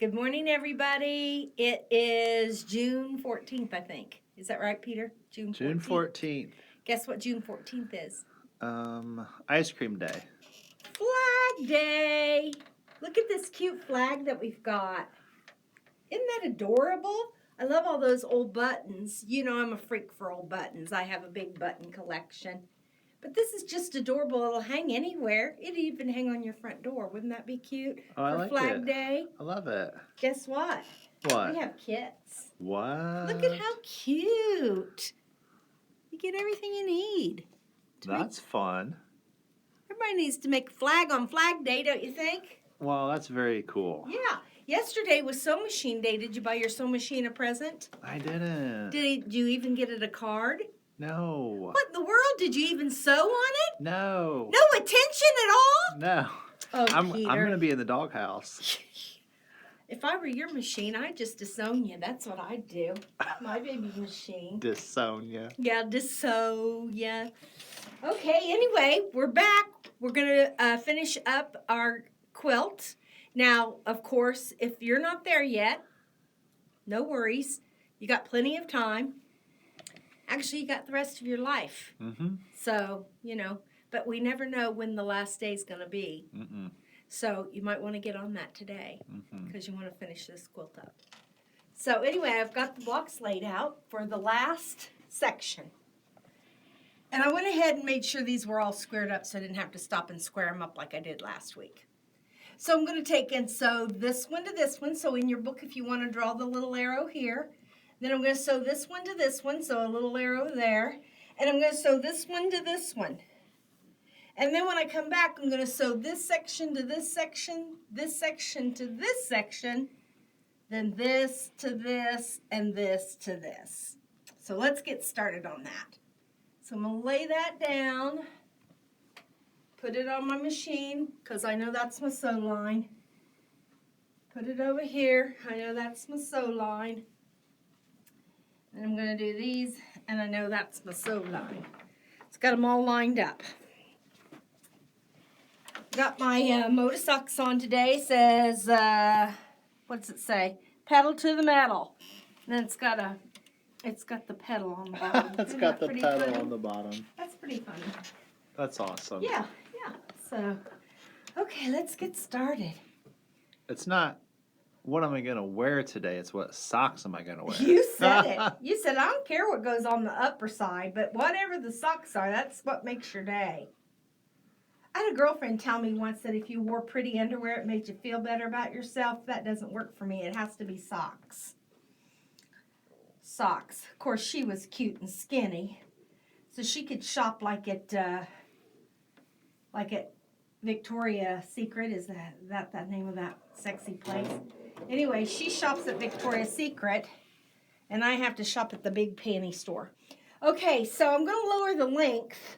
Good morning, everybody. It is June 14th, I think. Is that right, Peter? June 14th. Guess what June 14th is? Ice cream day. Flag Day. Look at this cute flag that we've got. Isn't that adorable? I love all those old buttons. You know I'm a freak for old buttons. I have a big button collection. But this is just adorable. It'll hang anywhere. It'd even hang on your front door. Wouldn't that be cute? Oh, I like Flag Day. I love it. Guess what? What? We have kits. What? Look at how cute. You get everything you need. That's fun. Everybody needs to make a flag on Flag Day, don't you think? Well, that's very cool. Yeah. Yesterday was Sew Machine Day. Did you buy your Sew Machine a present? I didn't. Did you even get it a card? No. What in the world? Did you even sew on it? No. No attention at all? No. Oh, I'm Peter. going to be in the doghouse. If I were your machine, I'd just disown you. That's what I'd do. My baby machine. Disown ya. Yeah, disown ya. Okay, anyway, we're back. We're going to finish up our quilt. Now, of course, if you're not there yet, no worries. You got plenty of time. Actually, you got the rest of your life. Mm-hmm. So, but we never know when the last day is going to be. Mm-mm. So you might want to get on that today Mm-hmm. because you want to finish this quilt up. So anyway, I've got the blocks laid out for the last section. And I went ahead and made sure these were all squared up so I didn't have to stop and square them up like I did last week. So I'm going to take and sew this one to this one. So in your book, if you want to draw the little arrow here, then I'm going to sew this one to this one, so a little arrow there. And I'm going to sew this one to this one. And then when I come back, I'm going to sew this section to this section to this section, then this to this, and this to this. So let's get started on that. So I'm going to lay that down, put it on my machine, because I know that's my sew line. Put it over here. I know that's my sew line. And I'm going to do these, and I know that's my sew line. It's got them all lined up. Got my Moda socks on today. Says, what's it say? Pedal to the metal. And then it's got the pedal on the bottom. It's Isn't got that the pretty pedal funny? on the bottom. That's pretty funny. That's awesome. Yeah. So, okay, let's get started. It's not, what am I going to wear today? It's what socks am I going to wear? You said it. You said, I don't care what goes on the upper side, but whatever the socks are, that's what makes your day. I had a girlfriend tell me once that if you wore pretty underwear, it made you feel better about yourself. That doesn't work for me. It has to be socks. Socks. Of course, she was cute and skinny, so she could shop like at Victoria's Secret. Is that the name of that sexy place? Anyway, she shops at Victoria's Secret, and I have to shop at the big panty store. Okay, so I'm going to lower the length.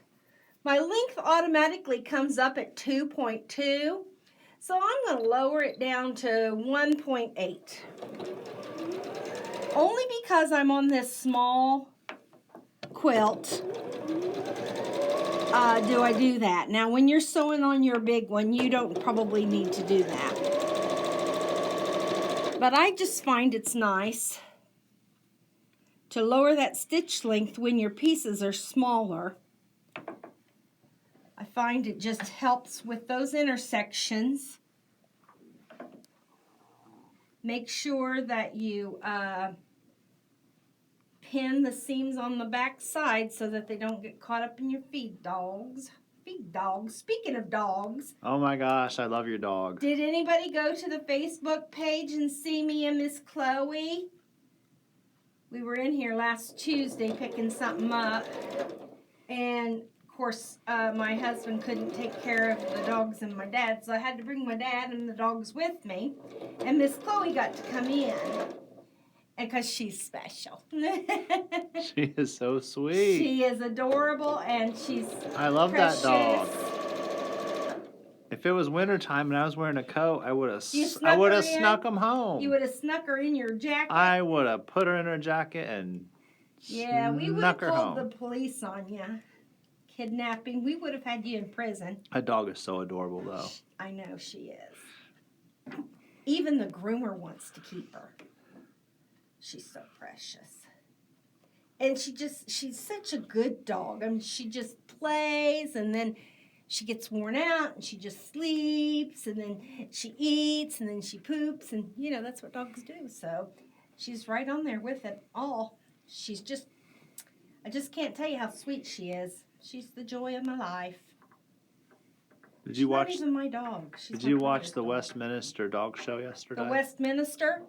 My length automatically comes up at 2.2, so I'm going to lower it down to 1.8. Only because I'm on this small quilt do I do that. Now, when you're sewing on your big one, you don't probably need to do that. But I just find it's nice to lower that stitch length when your pieces are smaller. I find it just helps with those intersections. Make sure that you pin the seams on the back side so that they don't get caught up in your feed dogs. Feed dogs. Speaking of dogs. Oh my gosh, I love your dog. Did anybody go to the Facebook page and see me and Miss Chloe? We were in here last Tuesday picking something up. And of course, my husband couldn't take care of the dogs and my dad, so I had to bring my dad and the dogs with me. And Miss Chloe got to come in, because she's special. She is so sweet. She is adorable, and she's I love precious. that dog. If it was wintertime and I was wearing a coat, I would have snuck him home. You would have snuck her in your jacket. I would have put her in her jacket and Yeah, we would have snuck her called home. the police on you. Kidnapping. We would have had you in prison. That dog is so adorable, though. I know she is. even the groomer wants to keep her. She's so precious. And she's such a good dog. I mean, she just plays, and then she gets worn out, and she just sleeps, and then she eats, and then she poops, and, you know, that's what dogs do. So she's right on there with it all. I just can't tell you how sweet she is. She's the joy of my life. Did you watch? Not even my dog. She's Did you my watch the dog. Westminster dog show yesterday? The Westminster?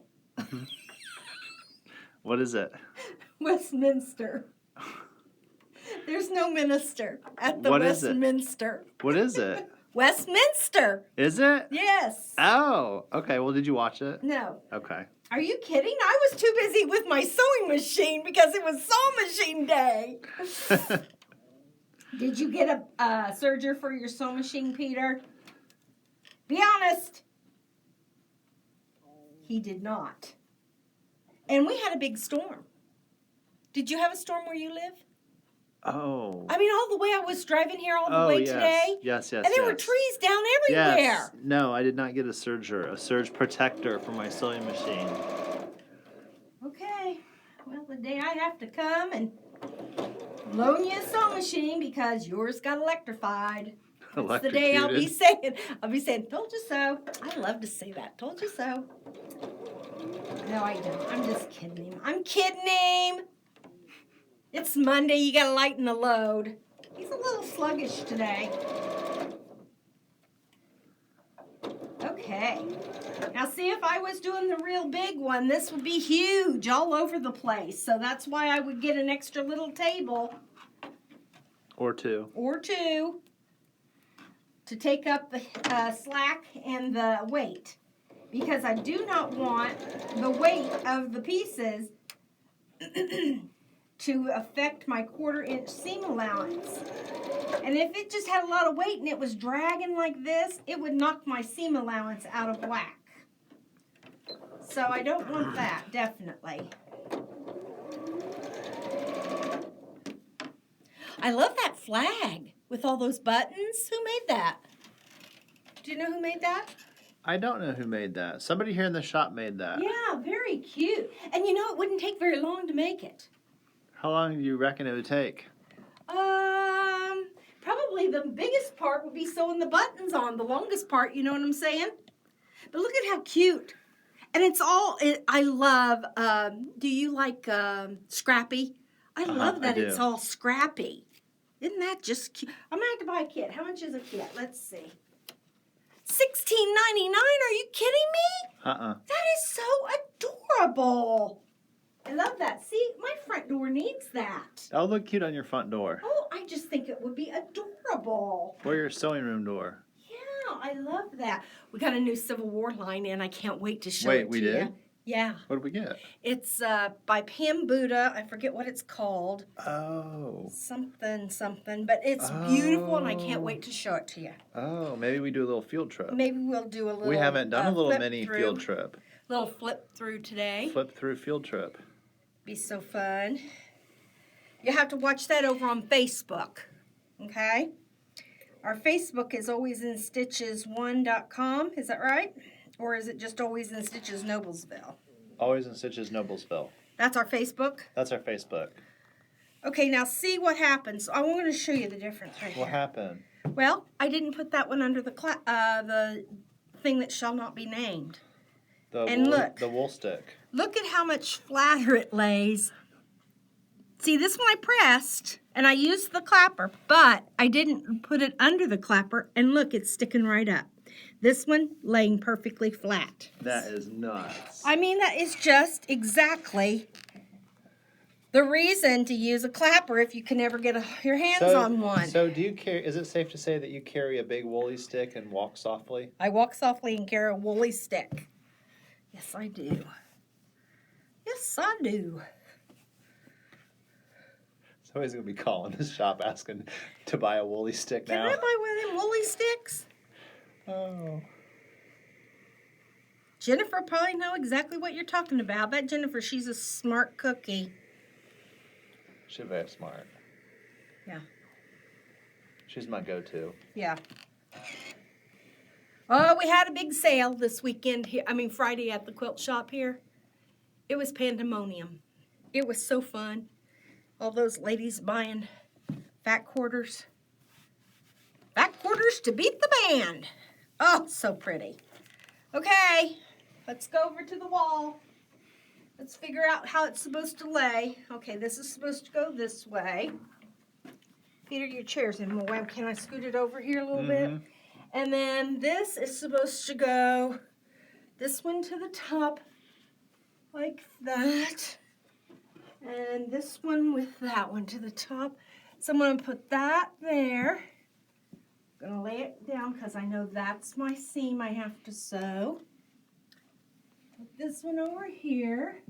What is it? Westminster. There's no minister at the What is it? Westminster. What is it? Westminster. Is it? Yes. Oh, okay. Well, did you watch it? No. Okay. Are you kidding? I was too busy with my sewing machine because it was sewing machine day. Did you get a serger for your sewing machine, Peter? Be honest. He did not. And we had a big storm. Did you have a storm where you live? Oh. I mean, all the way I was driving here all the way yes. today. Yes. And there were trees down everywhere. Yes. No, I did not get a surge protector for my sewing machine. Okay. Well, the day I have to come and loan you a sewing machine because yours got electrified. That's the day I'll be saying, told you so. I love to say that. Told you so. No, I don't. I'm just kidding him. I'm kidding him. It's Monday. You got to lighten the load. He's a little sluggish today. Okay. Now, see, if I was doing the real big one, this would be huge all over the place. So that's why I would get an extra little table. Or two. To take up the slack and the weight. Because I do not want the weight of the pieces to affect my 1/4-inch seam allowance. And if it just had a lot of weight and it was dragging like this, it would knock my seam allowance out of whack. So I don't want that, definitely. I love that flag with all those buttons. Who made that? Do you know who made that? I don't know who made that. Somebody here in the shop made that. Yeah, very cute. And you know, it wouldn't take very long to make it. How long do you reckon it would take? Probably the biggest part would be sewing the buttons on. The longest part, you know what I'm saying? But look at how cute. And it's all, I love, do you like scrappy? I love that it's all scrappy. Isn't that just cute? I'm going to have to buy a kit. How much is a kit? Let's see. $16.99? Are you kidding me? That is so adorable. I love that. See, my front door needs that. That'll look cute on your front door. Oh, I just think it would be adorable. Or your sewing room door. Yeah, I love that. We got a new Civil War line in. I can't wait to show it to you. Wait, we did? Yeah. What did we get? It's by Pam Buddha. I forget what it's called. Oh. Something. But it's beautiful, and I can't wait to show it to you. Oh, maybe we do a little field trip. Maybe we'll do a little. We haven't done a little mini field trip. Little flip through today. Flip through field trip. Be so fun. You have to watch that over on Facebook. Okay? Our Facebook is alwaysinstitches1.com. Is that right? Or is it just Always in Stitches Noblesville? Always in Stitches Noblesville. That's our Facebook? That's our Facebook. Okay, now see what happens. I want to show you the difference right here. What happened? Well, I didn't put that one under the thing that shall not be named. Look. The wool stick. Look at how much flatter it lays. See, this one I pressed, and I used the clapper, but I didn't put it under the clapper, and look, it's sticking right up. This one laying perfectly flat. That is nuts. I mean, that is just exactly the reason to use a clapper if you can ever get your hands on one. So do you carry, is it safe to say that you carry a big woolly stick and walk softly? I walk softly and carry a woolly stick. Yes, I do. Yes, I do. Somebody's going to be calling this shop asking to buy a woolly stick now. Can I buy one of them woolly sticks? Oh. Jennifer probably know exactly what you're talking about. I bet Jennifer, she's a smart cookie. She's very smart. Yeah. She's my go-to. Yeah. Oh, we had a big sale this weekend here. I mean, Friday at the quilt shop here. It was pandemonium. It was so fun. All those ladies buying fat quarters. Fat quarters to beat the band. Oh, so pretty. Okay, let's go over to the wall. Let's figure out how it's supposed to lay. Okay, this is supposed to go this way. Peter, your chair's in my way. Can I scoot it over here a little bit? And then this is supposed to go, this one to the top, like that. And this one with that one to the top. So I'm going to put that there. I'm going to lay it down because I know that's my seam I have to sew. Put this one over here.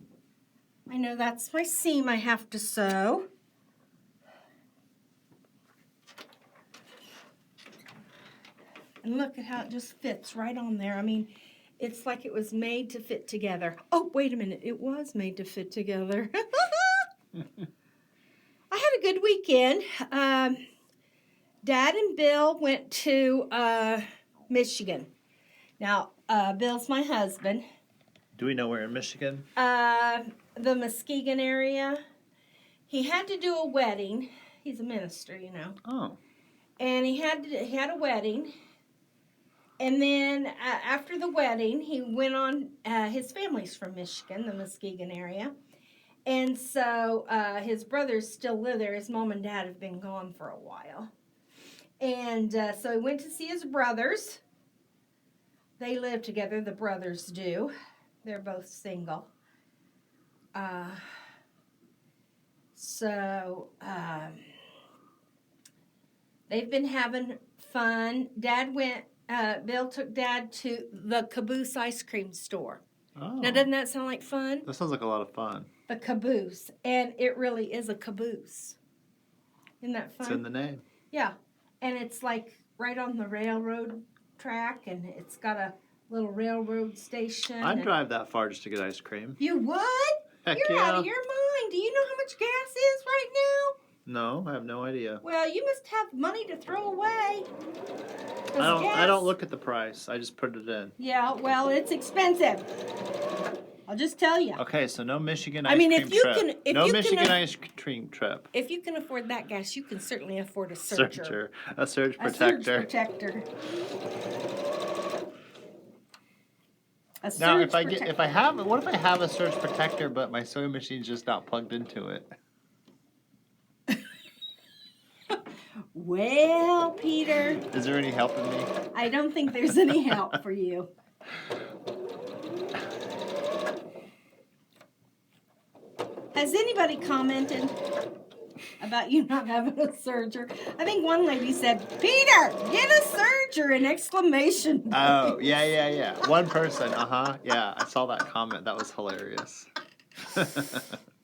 I know that's my seam I have to sew. And look at how it just fits right on there. I mean, it's like it was made to fit together. Oh, wait a minute. It was made to fit together. I had a good weekend. Dad and Bill went to Michigan. Now, Bill's my husband. Do we know where in Michigan? The Muskegon area. He had to do a wedding. He's a minister, you know. Oh. And he had a wedding. And then after the wedding, he went on, his family's from Michigan, the Muskegon area. And so his brothers still live there. His mom and dad have been gone for a while. And so he went to see his brothers. They live together, the brothers do. They're both single. They've been having fun. Bill took Dad to the Caboose ice cream store. Oh. Now, doesn't that sound like fun? That sounds like a lot of fun. The Caboose. And it really is a caboose. Isn't that fun? It's in the name. Yeah. And it's like right on the railroad track, and it's got a little railroad station. I'd drive that far just to get ice cream. You would? Heck You're yeah. out of your mind. Do you know how much gas is right now? No, I have no idea. Well, you must have money to throw away. I don't look at the price. I just put it in. Yeah, well, it's expensive. I'll just tell you. Okay, so no Michigan ice cream trip. No Michigan ice cream trip. If you can afford that gas, you can certainly afford a surger. A surge protector. A surge protector. Now, what if I have a surge protector, but my sewing machine's just not plugged into it? Well, Peter. Is there any help in me? I don't think there's any help for you. Has anybody commented about you not having a serger? I think one lady said, Peter, get a serger, an exclamation point. Oh, yeah. One person, Yeah, I saw that comment. That was hilarious.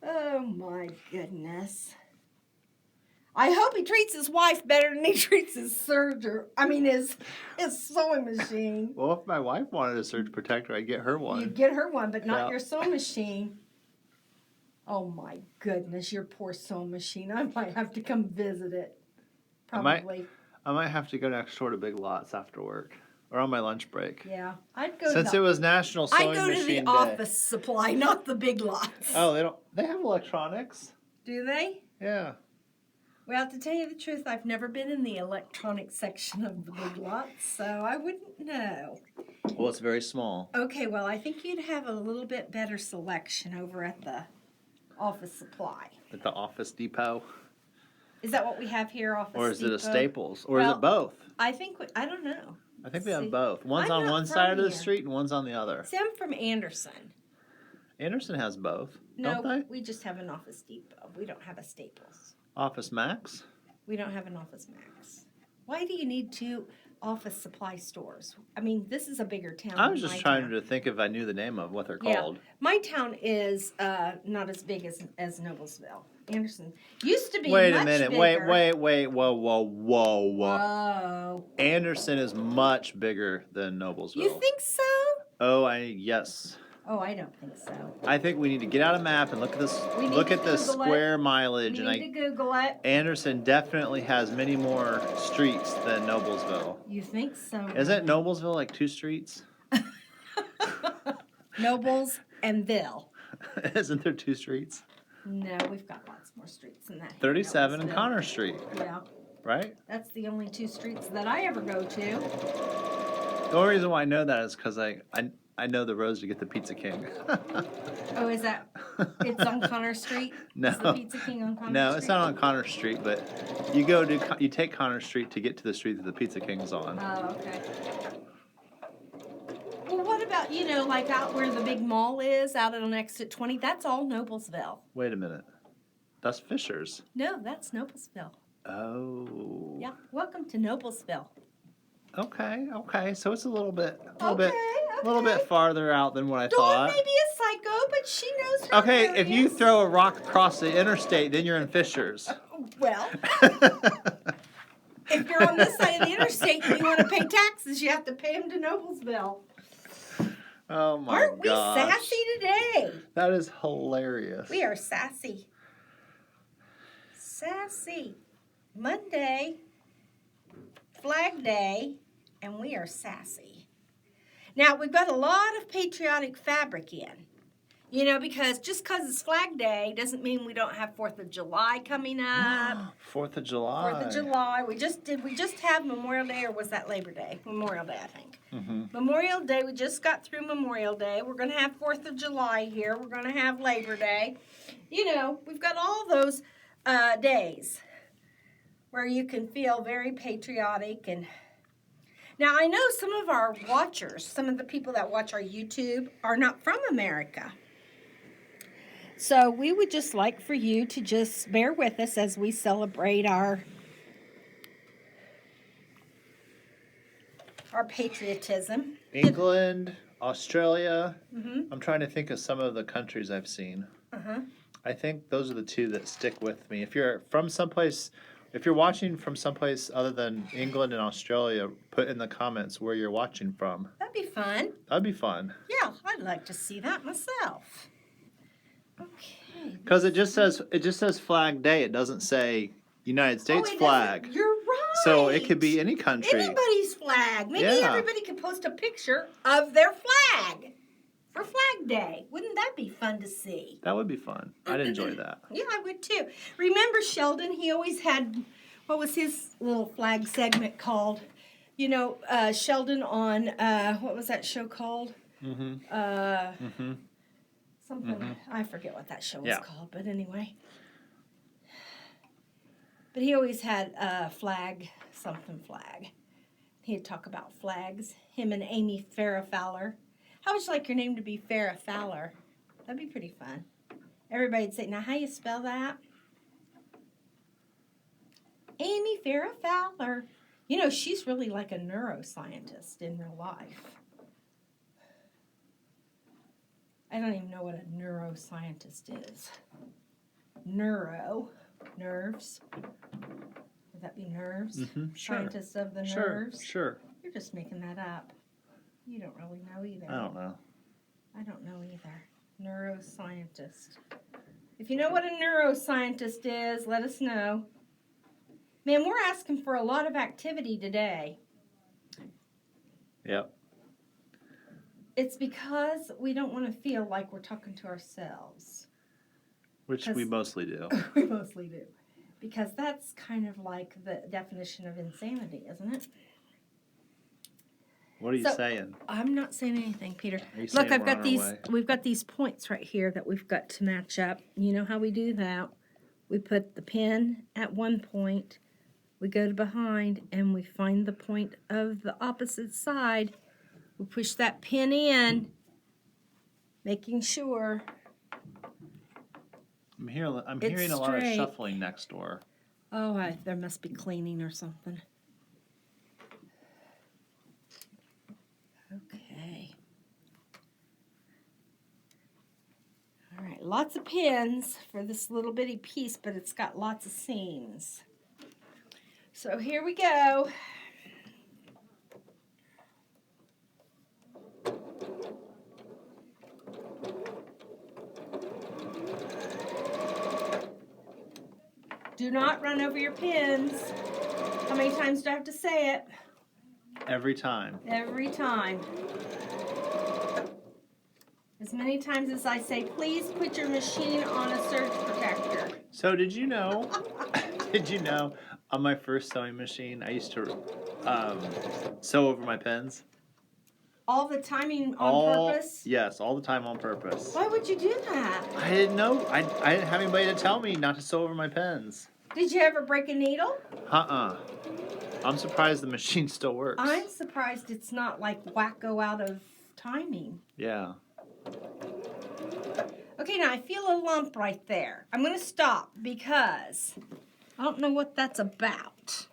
Oh, my goodness. I hope he treats his wife better than he treats his serger. I mean, his sewing machine. Well, if my wife wanted a surge protector, I'd get her one. You'd get her one, but not your sewing machine. Oh, my goodness, your poor sewing machine. I might have to come visit it. Probably. I might have to go next door to Big Lots after work. Or on my lunch break. Yeah, I'd go. Since it was National Sewing Machine Day. I'd go to the Office Supply, not the Big Lots. Oh, they have electronics. Do they? Yeah. Well, to tell you the truth, I've never been in the electronic section of the Big Lots, so I wouldn't know. Well, it's very small. Okay, well, I think you'd have a little bit better selection over at the Office Supply. At the Office Depot? Is that what we have here, Office Depot? Or is it a Staples? Or is it both? I don't know. I think we have both. One's on one side of the street and one's on the other. See, I'm from Anderson. Anderson has both, don't No, they? we just have an Office Depot. We don't have a Staples. Office Max? We don't have an Office Max. Why do you need two office supply stores? I mean, this is a bigger town. I was just trying to think if I knew the name of what they're called. My town is not as big as Noblesville. Anderson used to be Wait much a minute. bigger. Wait. Whoa. Whoa. Anderson is much bigger than Noblesville. You think so? Oh, yes. Oh, I don't think so. I think we need to get out a map and look at this. We need Look to at the Google square it. mileage, We and need to Google it. Anderson definitely has many more streets than Noblesville. You think so? Isn't Noblesville like 2 streets? Nobles and Ville. Isn't there 2 streets? No, we've got lots more streets than that. 37 and Connor Street. Yeah. Right? That's the only 2 streets that I ever go to. The only reason why I know that is because I know the roads to get to Pizza King. Oh, is that? It's on Connor Street? No. Is the Pizza King on Connor Street? No, it's not on Connor Street, but you take Connor Street to get to the street that the Pizza King's on. Oh, okay. Well, what about, like out where the big mall is, out on exit 20? That's all Noblesville. Wait a minute. That's Fisher's. No, that's Noblesville. Oh. Yeah. Welcome to Noblesville. Okay. So it's a little bit Okay. farther out than what I Dawn thought. may be a psycho, but she knows her Okay, if you areas. throw a rock across the interstate, then you're in Fisher's. Well, if you're on this side of the interstate and you want to pay taxes, you have to pay them to Noblesville. Oh my Aren't we gosh. sassy today? That is hilarious. We are sassy. Sassy. Monday, Flag Day, and we are sassy. Now, we've got a lot of patriotic fabric in. Because just because it's Flag Day doesn't mean we don't have 4th of July coming up. 4th of July. 4th of July. We just have Memorial Day, or was that Labor Day? Memorial Day, I think. Mm-hmm. Memorial Day, we just got through Memorial Day. We're going to have 4th of July here. We're going to have Labor Day. We've got all those days where you can feel very patriotic. And now I know some of our watchers, some of the people that watch our YouTube are not from America. So we would just like for you to just bear with us as we celebrate our patriotism. England, Australia. Mm-hmm. I'm trying to think of some of the countries I've seen. Uh-huh. I think those are the 2 that stick with me. If you're watching from someplace other than England and Australia, put in the comments where you're watching from. That'd be fun. That'd be fun. Yeah, I'd like to see that myself. Okay. Because it just says Flag Day. It doesn't say United States it flag. doesn't. You're right. So it could be any country. Anybody's flag. Maybe Yeah. everybody could post a picture of their flag for Flag Day. Wouldn't that be fun to see? That would be fun. I'd enjoy that. Yeah, I would too. Remember Sheldon? He always had, what was his little flag segment called? Sheldon on, what was that show called? Mm-hmm. Something, Mm-hmm. I forget what that show was Yeah. called, but anyway. But he always had a flag. He'd talk about flags. Him and Amy Farrah Fowler. How would you like your name to be Farrah Fowler? That'd be pretty fun. Everybody'd say, now how you spell that? Amy Farrah Fowler. She's really like a neuroscientist in real life. I don't even know what a neuroscientist is. Nerves. Would that be nerves? Mm-hmm. Sure. Scientist of the nerves? Sure. You're just making that up. You don't really know either. I don't know. I don't know either. Neuroscientist. If you know what a neuroscientist is, let us know. Man, we're asking for a lot of activity today. Yep. It's because we don't want to feel like we're talking to ourselves. Which we mostly do. We mostly do. Because that's kind of like the definition of insanity, isn't it? What are you saying? I'm not saying anything, Peter. Are you Look, saying I've we're got on our these. way? We've got these points right here that we've got to match up. You know how we do that? We put the pin at one point. We go to behind and we find the point of the opposite side. We push that pin in, making sure. I'm hearing It's a lot of straight. shuffling next door. Oh, there must be cleaning or something. Okay. All right, lots of pins for this little bitty piece, but it's got lots of seams. So here we go. Do not run over your pins. How many times do I have to say it? Every time. Every time. As many times as I say, please put your machine on a surge protector. So did you know, did you know on my first sewing machine, I used to sew over my pens? All the timing on purpose? Yes, all the time on purpose. Why would you do that? I didn't know. I didn't have anybody to tell me not to sew over my pens. Did you ever break a needle? I'm surprised the machine still works. I'm surprised it's not like wacko out of timing. Yeah. Okay, now I feel a lump right there. I'm going to stop because I don't know what that's about.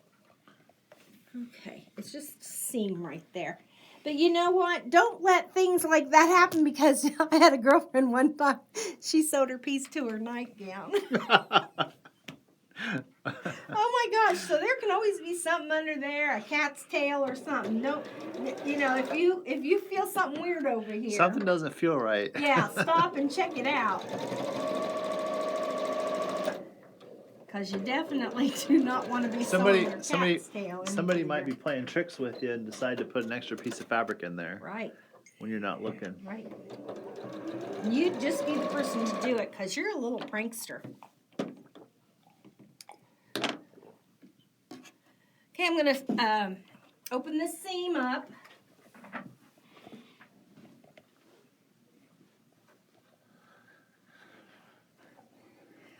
Okay, it's just a seam right there. But you know what? Don't let things like that happen, because I had a girlfriend one time. She sewed her piece to her nightgown. Oh my gosh, so there can always be something under there, a cat's tail or something. Don't, you know, if you feel something weird over here. Something doesn't feel right. Yeah, stop and check it out. Because you definitely do not want to be sewing your cat's tail. Somebody might be playing tricks with you and decide to put an extra piece of fabric in there. Right. When you're not looking. Right. You'd just be the person to do it, because you're a little prankster. Okay, I'm going to open this seam up.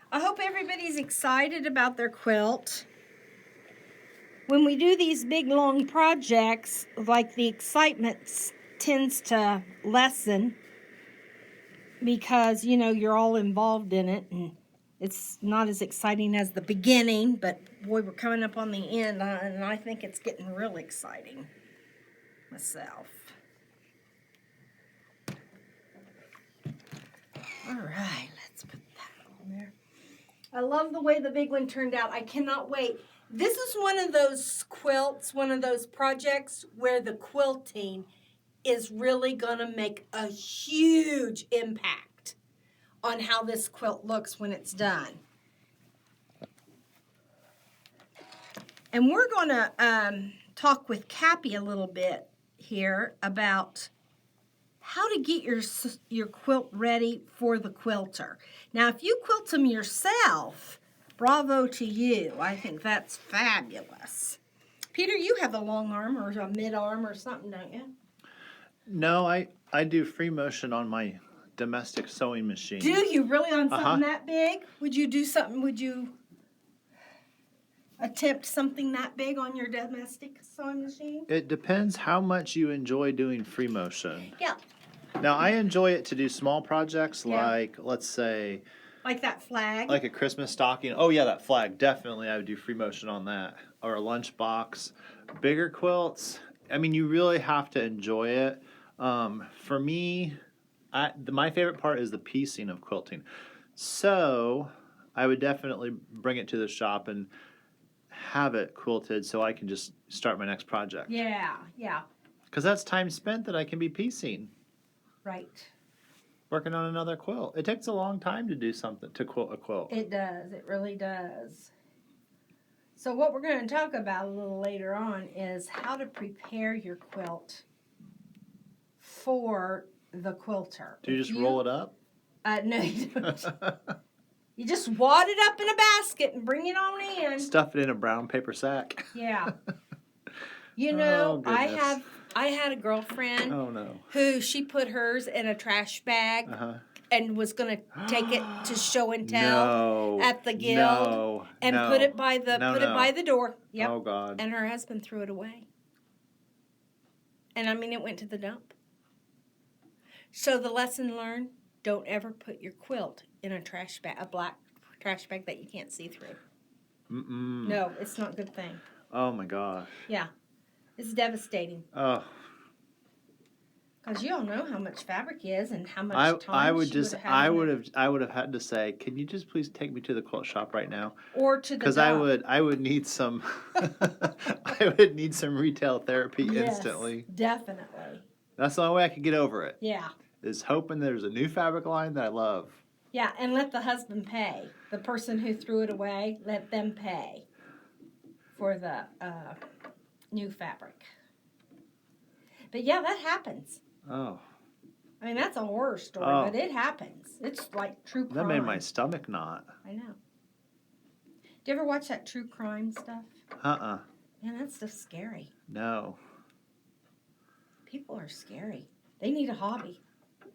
I hope everybody's excited about their quilt. When we do these big, long projects, like, the excitement tends to lessen because, you know, you're all involved in it, and it's not as exciting as the beginning, but boy, we're coming up on the end, and I think it's getting real exciting myself. All right, let's put that on there. I love the way the big one turned out. I cannot wait. This is one of those quilts, one of those projects where the quilting is really going to make a huge impact on how this quilt looks when it's done. And we're going to talk with Cappy a little bit here about how to get your quilt ready for the quilter. Now, if you quilt them yourself, bravo to you. I think that's fabulous. Peter, you have a long arm or a mid arm or something, don't you? No, I do free motion on my domestic sewing machine. Do you really, on something that big? Would you do something, would you attempt something that big on your domestic sewing machine? It depends how much you enjoy doing free motion. Yeah. Now, I enjoy it to do small projects Yeah. like, let's say, Like that flag? like a Christmas stocking. Oh, yeah, that flag. Definitely, I would do free motion on that. Or a lunchbox. Bigger quilts, I mean, you really have to enjoy it. For me, my favorite part is the piecing of quilting. So, I would definitely bring it to the shop and have it quilted so I can just start my next project. Yeah, yeah. Because that's time spent that I can be piecing. Right. Working on another quilt. It takes a long time to do something, to quilt a quilt. It does. It really does. So what we're going to talk about a little later on is how to prepare your quilt for the quilter. Do you just roll it up? No, you don't. You just wad it up in a basket and bring it on in. Stuff it in a brown paper sack. Yeah. You know, Oh, goodness. I had a girlfriend Oh, no. who she put hers in a trash bag and was going to take it to show and tell at the guild and put it by the door. Yep. Oh, God. And her husband threw it away. And I mean, it went to the dump. So the lesson learned, don't ever put your quilt in a trash bag, a black trash bag that you can't see through. Mm-mm. No, it's not a good thing. Oh, my gosh. Yeah. It's devastating. Oh. Because you all know how much fabric is and how much time I would have had to say, can you just please take me to the quilt shop right now? Or to the Because I would need some I would need some retail therapy instantly. Definitely. That's the only way I could get over it. Yeah. Is hoping there's a new fabric line that I love. Yeah, and let the husband pay. The person who threw it away, let them pay for the new fabric. But yeah, that happens. Oh, I mean, that's a horror story, Oh. but it happens. It's like true crime. that made my stomach knot. I know. Do you ever watch that true crime stuff? Man, that stuff's scary. No. People are scary. They need a hobby.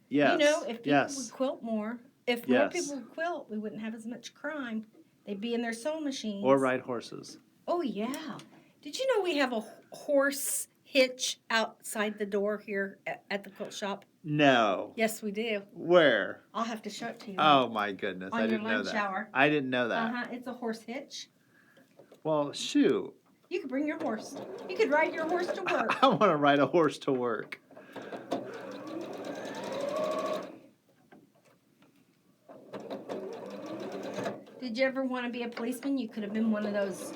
Yes. You know, if people yes. would quilt more, if more Yes. people would quilt, we wouldn't have as much crime. They'd be in their sewing machines. Or ride horses. Oh, yeah. Did you know we have a horse hitch outside the door here at the quilt shop? No. Yes, we do. Where? I'll have to show it to you. Oh my goodness! On I your didn't know lunch that. hour. I didn't know that. It's a horse hitch. Well, shoot. You could bring your horse. You could ride your horse to work. I want to ride a horse to work. Did you ever want to be a policeman? You could have been one of those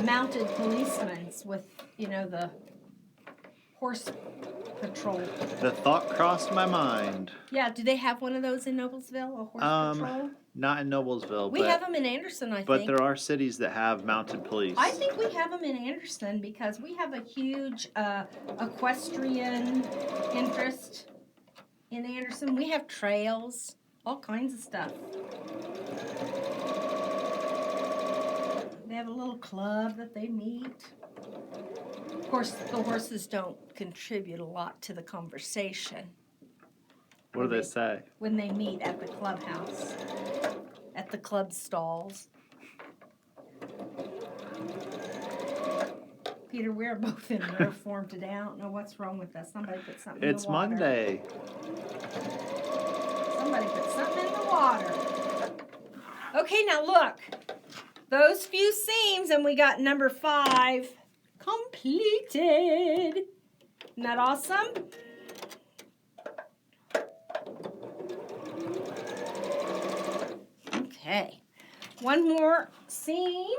mounted policemen with, the horse patrol. The thought crossed my mind. Yeah, do they have one of those in Noblesville, a horse patrol? Not in Noblesville. We have them in Anderson, I think. But there are cities that have mounted police. I think we have them in Anderson because we have a huge equestrian interest in Anderson. We have trails, all kinds of stuff. They have a little club that they meet. Of course, the horses don't contribute a lot to the conversation. What do they say? When they meet at the clubhouse, at the club stalls. Peter, we're both in rare form today. I don't know what's wrong with us. Somebody put something in the water. It's Monday. Somebody put something in the water. Okay, now look. Those few seams, and we got number 5 completed. Isn't that awesome? Okay. One more seam.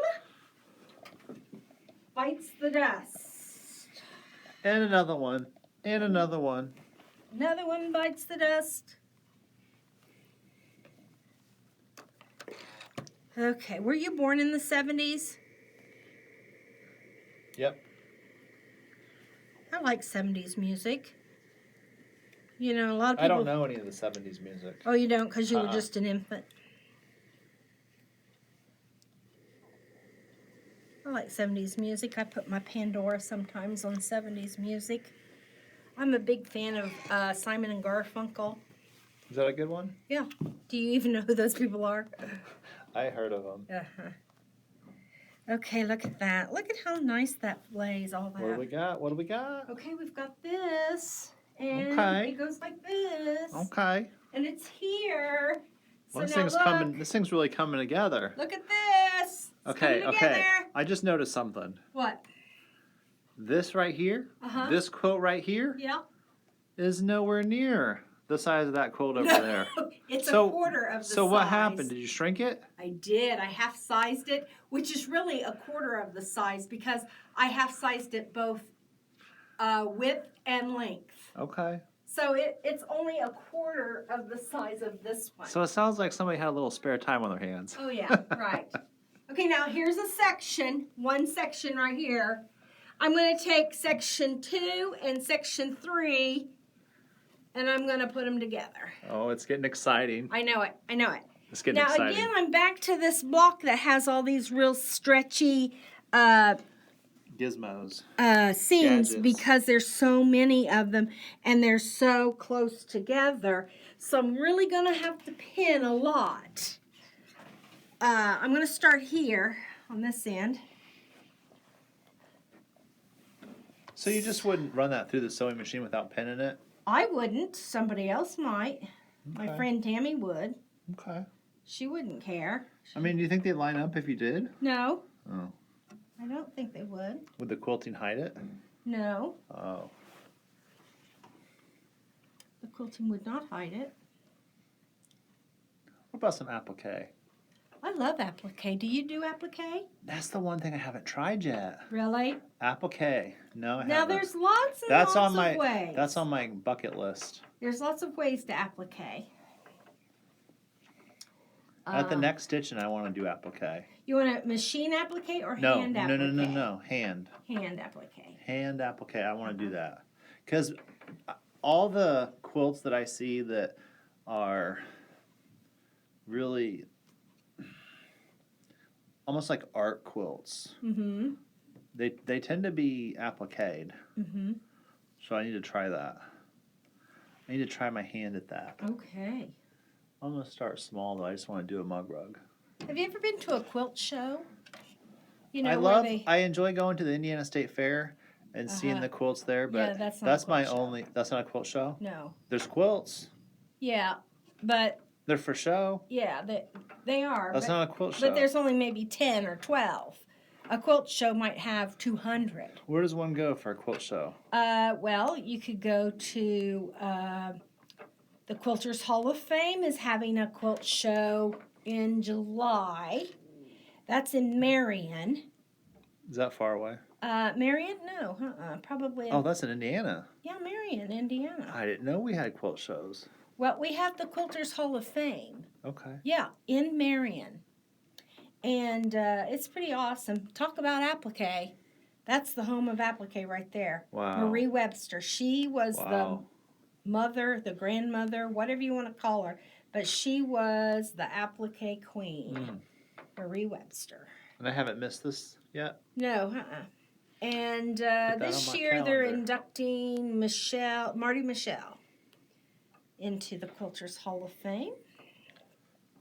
Bites the dust. And another one. And another one. Another one bites the dust. Okay, were you born in the 70s? Yep. I like 70s music. You know, a lot of people... I don't know any of the 70s music. Oh, you don't? Because you were just an infant. I like 70s music. I put my Pandora sometimes on 70s music. I'm a big fan of Simon and Garfunkel. Is that a good one? Yeah. Do you even know who those people are? I heard of them. Uh-huh. Okay, look at that. Look at how nice that lays, all that. What do we got? What do we got? Okay, we've got this. And Okay. it goes like this. Okay. And it's here. Well, So this now thing's look. coming. This thing's really coming together. Look at this. It's Okay. coming Okay. together. I just noticed something. What? This right here, Uh-huh. this quilt right here, Yeah. is nowhere near the size of that quilt over there. It's So- a quarter of the size. So what happened? Did you shrink it? I did. I half sized it, which is really a quarter of the size because I half sized it both width and length. Okay. So it's only a quarter of the size of this one. So it sounds like somebody had a little spare time on their hands. Oh yeah, right. Okay, now here's a section, one section right here. I'm going to take section 2 and section 3, and I'm going to put them together. Oh, it's getting exciting. I know it. I know it. It's getting Now exciting. again, I'm back to this block that has all these real stretchy Gizmos. seams Gadgets. because there's so many of them and they're so close together. So I'm really going to have to pin a lot. I'm going to start here on this end. So you just wouldn't run that through the sewing machine without pinning it? I wouldn't. Somebody else might. My Okay. friend Tammy would. Okay. She wouldn't care. I mean, do you think they'd line up if you did? No, Oh. I don't think they would. Would the quilting hide it? No, Oh. the quilting would not hide it. What about some applique? I love applique. Do you do applique? That's the one thing I haven't tried yet. Really? Applique. No, I Now haven't. there's lots and That's lots on my of ways. that's on my bucket list. There's lots of ways to applique. At the next stitching, I want to do applique. You want to machine applique or hand applique? No. Hand. Hand applique. Hand applique. I want to do that. Because all the quilts that I see that are really almost like art quilts, Mm-hmm. they tend to be appliqued. Mm-hmm. So I need to try that. I need to try my hand at that. Okay. I'm going to start small, though. I just want to do a mug rug. Have you ever been to a quilt show? You I enjoy going to the Indiana State Fair and seeing the quilts there, but Yeah, that's not a quilt show. That's not a quilt show? No. There's quilts. Yeah, but They're for show. yeah, they are. That's not a quilt show. But there's only maybe 10 or 12. A quilt show might have 200. Where does one go for a quilt show? Well, you could go to the Quilters Hall of Fame is having a quilt show in July. That's in Marion. Is that far away? Marion? No, probably. Oh, that's in Indiana. Yeah, Marion, Indiana. I didn't know we had quilt shows. Well, we have the Quilters Hall of Fame. Okay. Yeah, in Marion. And it's pretty awesome. Talk about applique. That's the home of applique right there. Wow. Marie Webster. She was the mother, the grandmother, whatever you want to call her. But she was the applique queen. Marie Webster. And I haven't missed this yet? No, And this on my year they're calendar. inducting Marty Michelle into the Quilters Hall of Fame.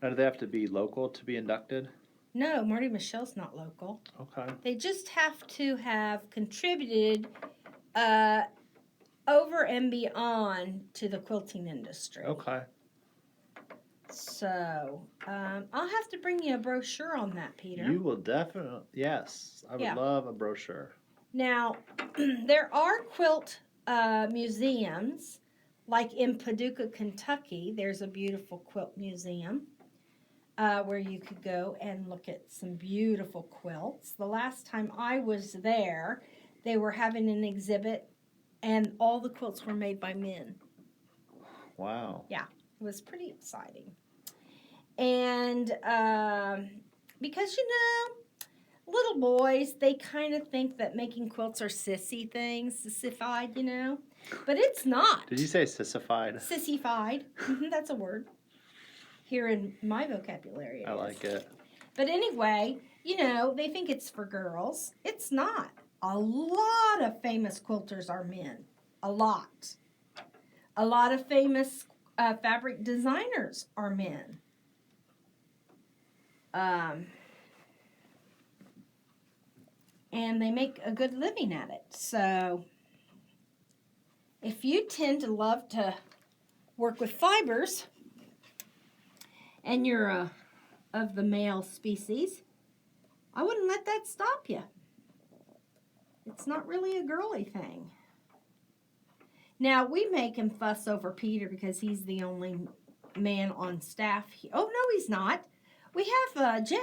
Now, do they have to be local to be inducted? No, Marty Michelle's not local. Okay. They just have to have contributed over and beyond to the quilting industry. Okay. So, I'll have to bring you a brochure on that, Peter. You will definitely, yes. I would love a brochure. Now, there are quilt museums, like in Paducah, Kentucky. There's a beautiful quilt museum where you could go and look at some beautiful quilts. The last time I was there, they were having an exhibit, and all the quilts were made by men. Wow. Yeah, it was pretty exciting. And because, little boys, they kind of think that making quilts are sissy things, sissified, But it's not. Did you say sissified? Sissified. That's a word. Here in my vocabulary. I like it. But anyway, they think it's for girls. It's not. A lot of famous quilters are men. A lot. A lot of famous fabric designers are men. And they make a good living at it. So, if you tend to love to work with fibers, and you're of the male species, I wouldn't let that stop you. It's not really a girly thing. Now, we make him fuss over Peter because he's the only man on staff. Oh, no, he's not. We have Jeff.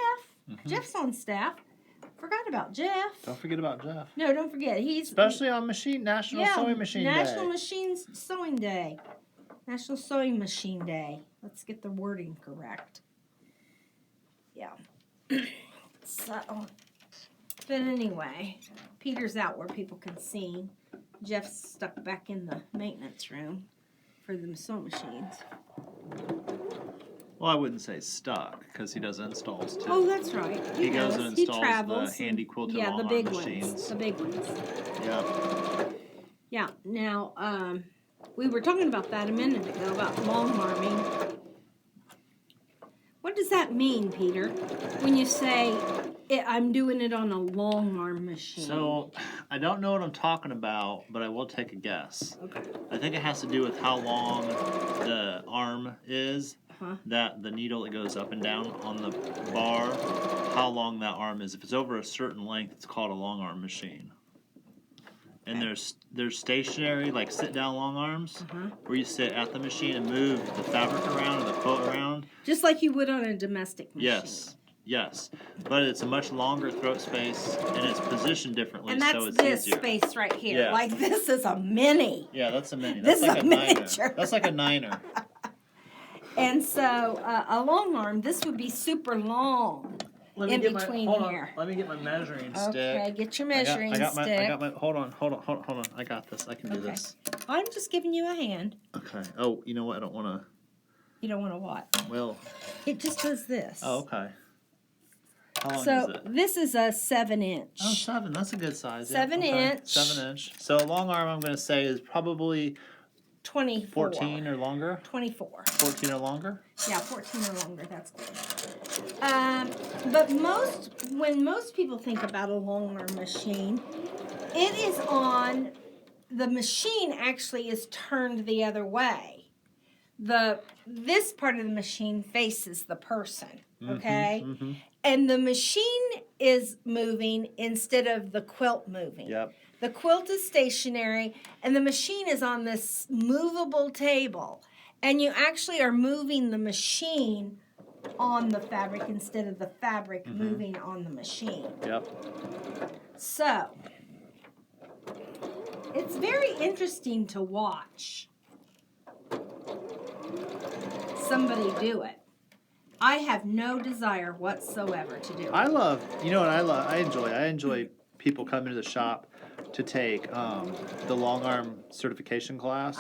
Mm-hmm. Jeff's on staff. Forgot about Jeff. Don't forget about Jeff. No, don't forget. He's Especially on National Sewing Machine Day. National Sewing Day. National Sewing Machine Day. Let's get the wording correct. Yeah. So, but anyway, Peter's out where people can see. Jeff's stuck back in the maintenance room for the sewing machines. Well, I wouldn't say stuck because he does installs too. Oh, that's right. He goes and He installs travels. the handy quilted Yeah, the long big arm ones. machines. The big ones. Yeah. Yeah. Now, we were talking about that a minute ago about long arming. What does that mean, Peter, when you say I'm doing it on a long arm machine? So, I don't know what I'm talking about, but I will take a guess. Okay. I think it has to do with how long the arm is, that the needle that goes up and down on the bar, how long that arm is. If it's over a certain length, it's called a long arm machine. And there's stationary, like sit-down long arms, where you sit at the machine and move the fabric around or the quilt around. Just like you would on a domestic machine. Yes. But it's a much longer throat space, and it's positioned differently, And that's so it's this easier. space right here. Yeah. Like this is a mini. Yeah, that's a mini. This That's like is a a niner. miniature. That's like a niner. And so a long arm, this would be super long in between here. Let me get my measuring stick. Okay, get your measuring stick. I got my. Hold on. I got this. I can do this. I'm just giving you a hand. Okay. Oh, you know what? I don't want to. You don't want to what? Well. It just does this. Oh, okay. How long So is it? this is a 7-inch. Oh, 7. That's a good size. 7 inch. 7 inch. So a long arm, I'm going to say, is probably 24. 14 or longer. 24. 14 or longer. Yeah, 14 or longer. That's good. But when most people think about a long arm machine, it is on. The machine actually is turned the other way. This part of the machine faces the person. Okay. Mm-hmm. And the machine is moving instead of the quilt moving. Yep. The quilt is stationary, and the machine is on this movable table. And you actually are moving the machine on the fabric instead of the fabric moving on the machine. Yep. So, it's very interesting to watch somebody do it. I have no desire whatsoever to do it. I love, you know what I enjoy people coming to the shop to take the long arm certification class,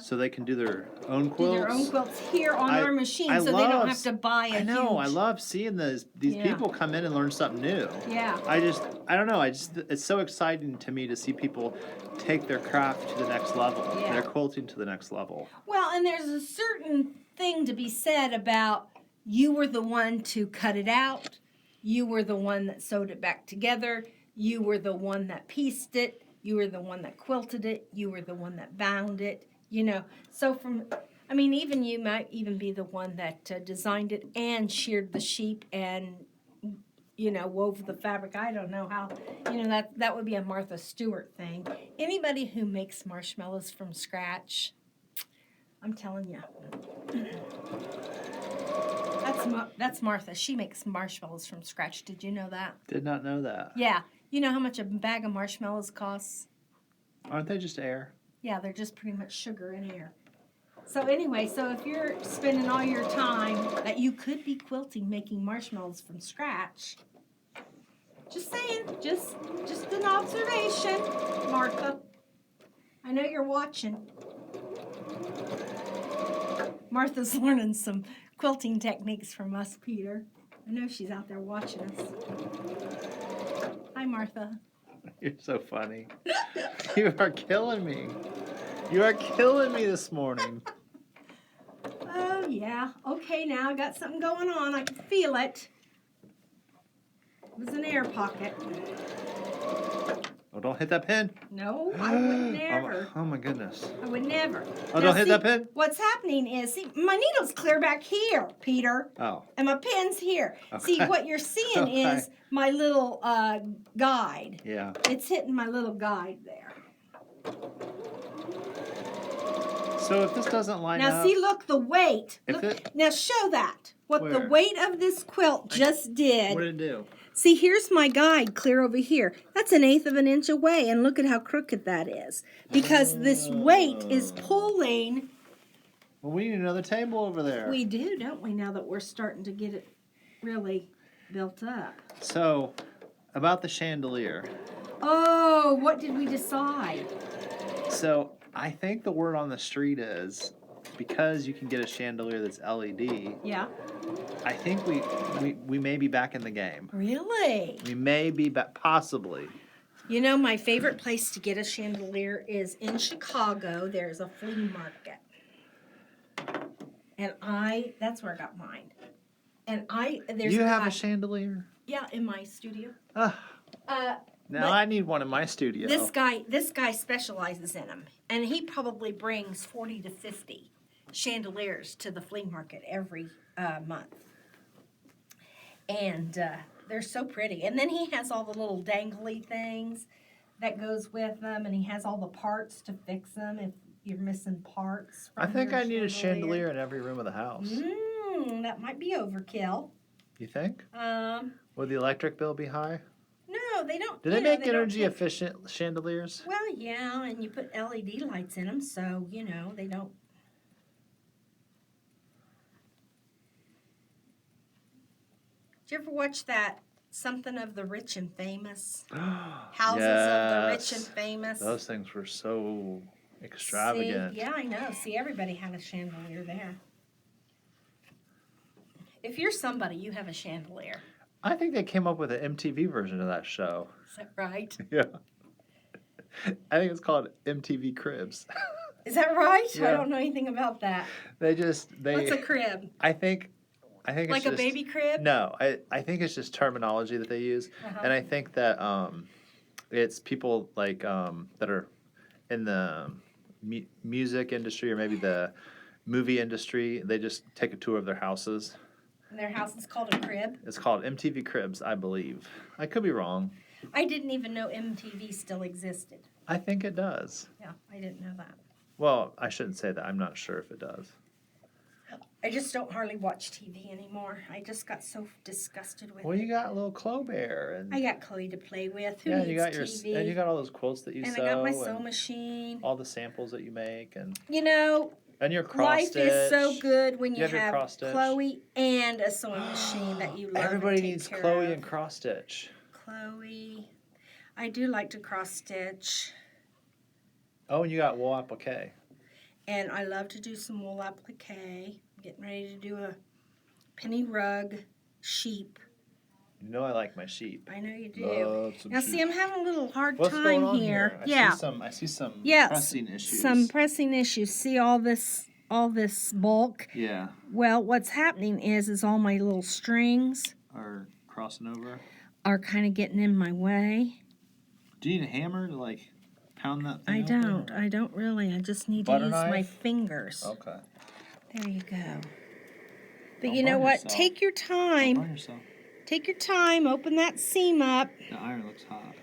so they can do their own quilts. Do their own quilts here on our machine, so they don't have to buy a I know. I huge... love seeing these people come in and learn something new. Yeah. I don't know. It's so exciting to me to see people take their craft to the next level. Yeah. Their quilting to the next level. Well, and there's a certain thing to be said about you were the one to cut it out. You were the one that sewed it back together. You were the one that pieced it. You were the one that quilted it. You were the one that bound it. You know, so even you might even be the one that designed it and sheared the sheep and, wove the fabric. I don't know how, that would be a Martha Stewart thing. Anybody who makes marshmallows from scratch, I'm telling you. That's Martha. She makes marshmallows from scratch. Did you know that? Did not know that. Yeah. You know how much a bag of marshmallows costs? Aren't they just air? Yeah, they're just pretty much sugar and air. So anyway, if you're spending all your time that you could be quilting, making marshmallows from scratch, just saying, just an observation, Martha. I know you're watching. Martha's learning some quilting techniques from us, Peter. I know she's out there watching us. Hi, Martha. You're so funny. You are killing me. You are killing me this morning. Oh, yeah. Okay, now I got something going on. I can feel it. It was an air pocket. Oh, don't hit that pin. No, I would never. Oh my goodness. I would never. Oh, don't hit that pin? What's happening is, my needle's clear back here, Peter. Oh. And my pin's here. Okay. See, what you're seeing is my little guide. Yeah. It's hitting my little guide there. So if this doesn't line up... Now, see, look, the weight. Now, show that. What the weight of this quilt just did. What did it do? See, here's my guide clear over here. That's 1/8 of an inch away, and look at how crooked that is. Because this weight is pulling... Well, we need another table over there. We do, don't we, now that we're starting to get it really built up. So, about the chandelier. Oh, what did we decide? So, I think the word on the street is, because you can get a chandelier that's LED... Yeah. I think we may be back in the game. Really? We may be back, possibly. You know, my favorite place to get a chandelier is in Chicago. There's a flea market. And that's where I got mine. And there's You have a chandelier? Yeah, in my studio. Now I need one in my studio. This guy specializes in them. And he probably brings 40 to 50 chandeliers to the flea market every month. And they're so pretty. And then he has all the little dangly things that goes with them, and he has all the parts to fix them if you're missing parts. I think I need a chandelier in every room of the house. That might be overkill. You think? Would the electric bill be high? No, they don't. Do they make energy efficient chandeliers? Well, yeah, and you put LED lights in them, so, they don't. you ever watch that something of the rich and famous? Houses of the rich and Yes. famous. Those things were so extravagant. See, yeah, I know. See, everybody had a chandelier there. If you're somebody, you have a chandelier. I think they came up with an MTV version of that show. Is that right? Yeah. I think it's called MTV Cribs. Is that right? Yeah. I don't know anything about that. They What's a crib? I think it's Like just, a baby crib? No, I think it's just terminology that they use, and I think that it's people like that are in the music industry or maybe the movie industry. They just take a tour of their houses. And their house is called a crib? It's called MTV Cribs, I believe. I could be wrong. I didn't even know MTV still existed. I think it does. Yeah, I didn't know that. Well, I shouldn't say that. I'm not sure if it does. I just don't hardly watch TV anymore. I just got so disgusted with Well, it. you got little Clo-Bear and I got Chloe to play with. Who yeah, needs you got TV? and you got all those quilts that you and sew I got my sew and machine. all the samples that you make and You know, your cross life stitch. is so good when you have your have cross stitch. Chloe and a sewing machine that you love. Everybody and take needs care Chloe of. and cross stitch. Chloe, I do like to cross stitch, Oh, and you got wool applique. and I love to do some wool applique. I'm getting ready to do a penny rug sheep. You know I like my sheep. I know you do. Love some Now, sheep. see, I'm having a little hard What's time going on here. I Yeah. see some Yes, pressing issues. some pressing issues. See all this bulk? Yeah. Well, what's happening is all my little strings Are crossing over. are kind of getting in my way. Do you need a hammer to like pound that I thing don't. open, I don't really. I just need Butter to use my knife? fingers. Okay. There you go. But Don't you know burn what? yourself. Take your Don't burn time. yourself. Take your time. Open that seam up. The iron looks hot.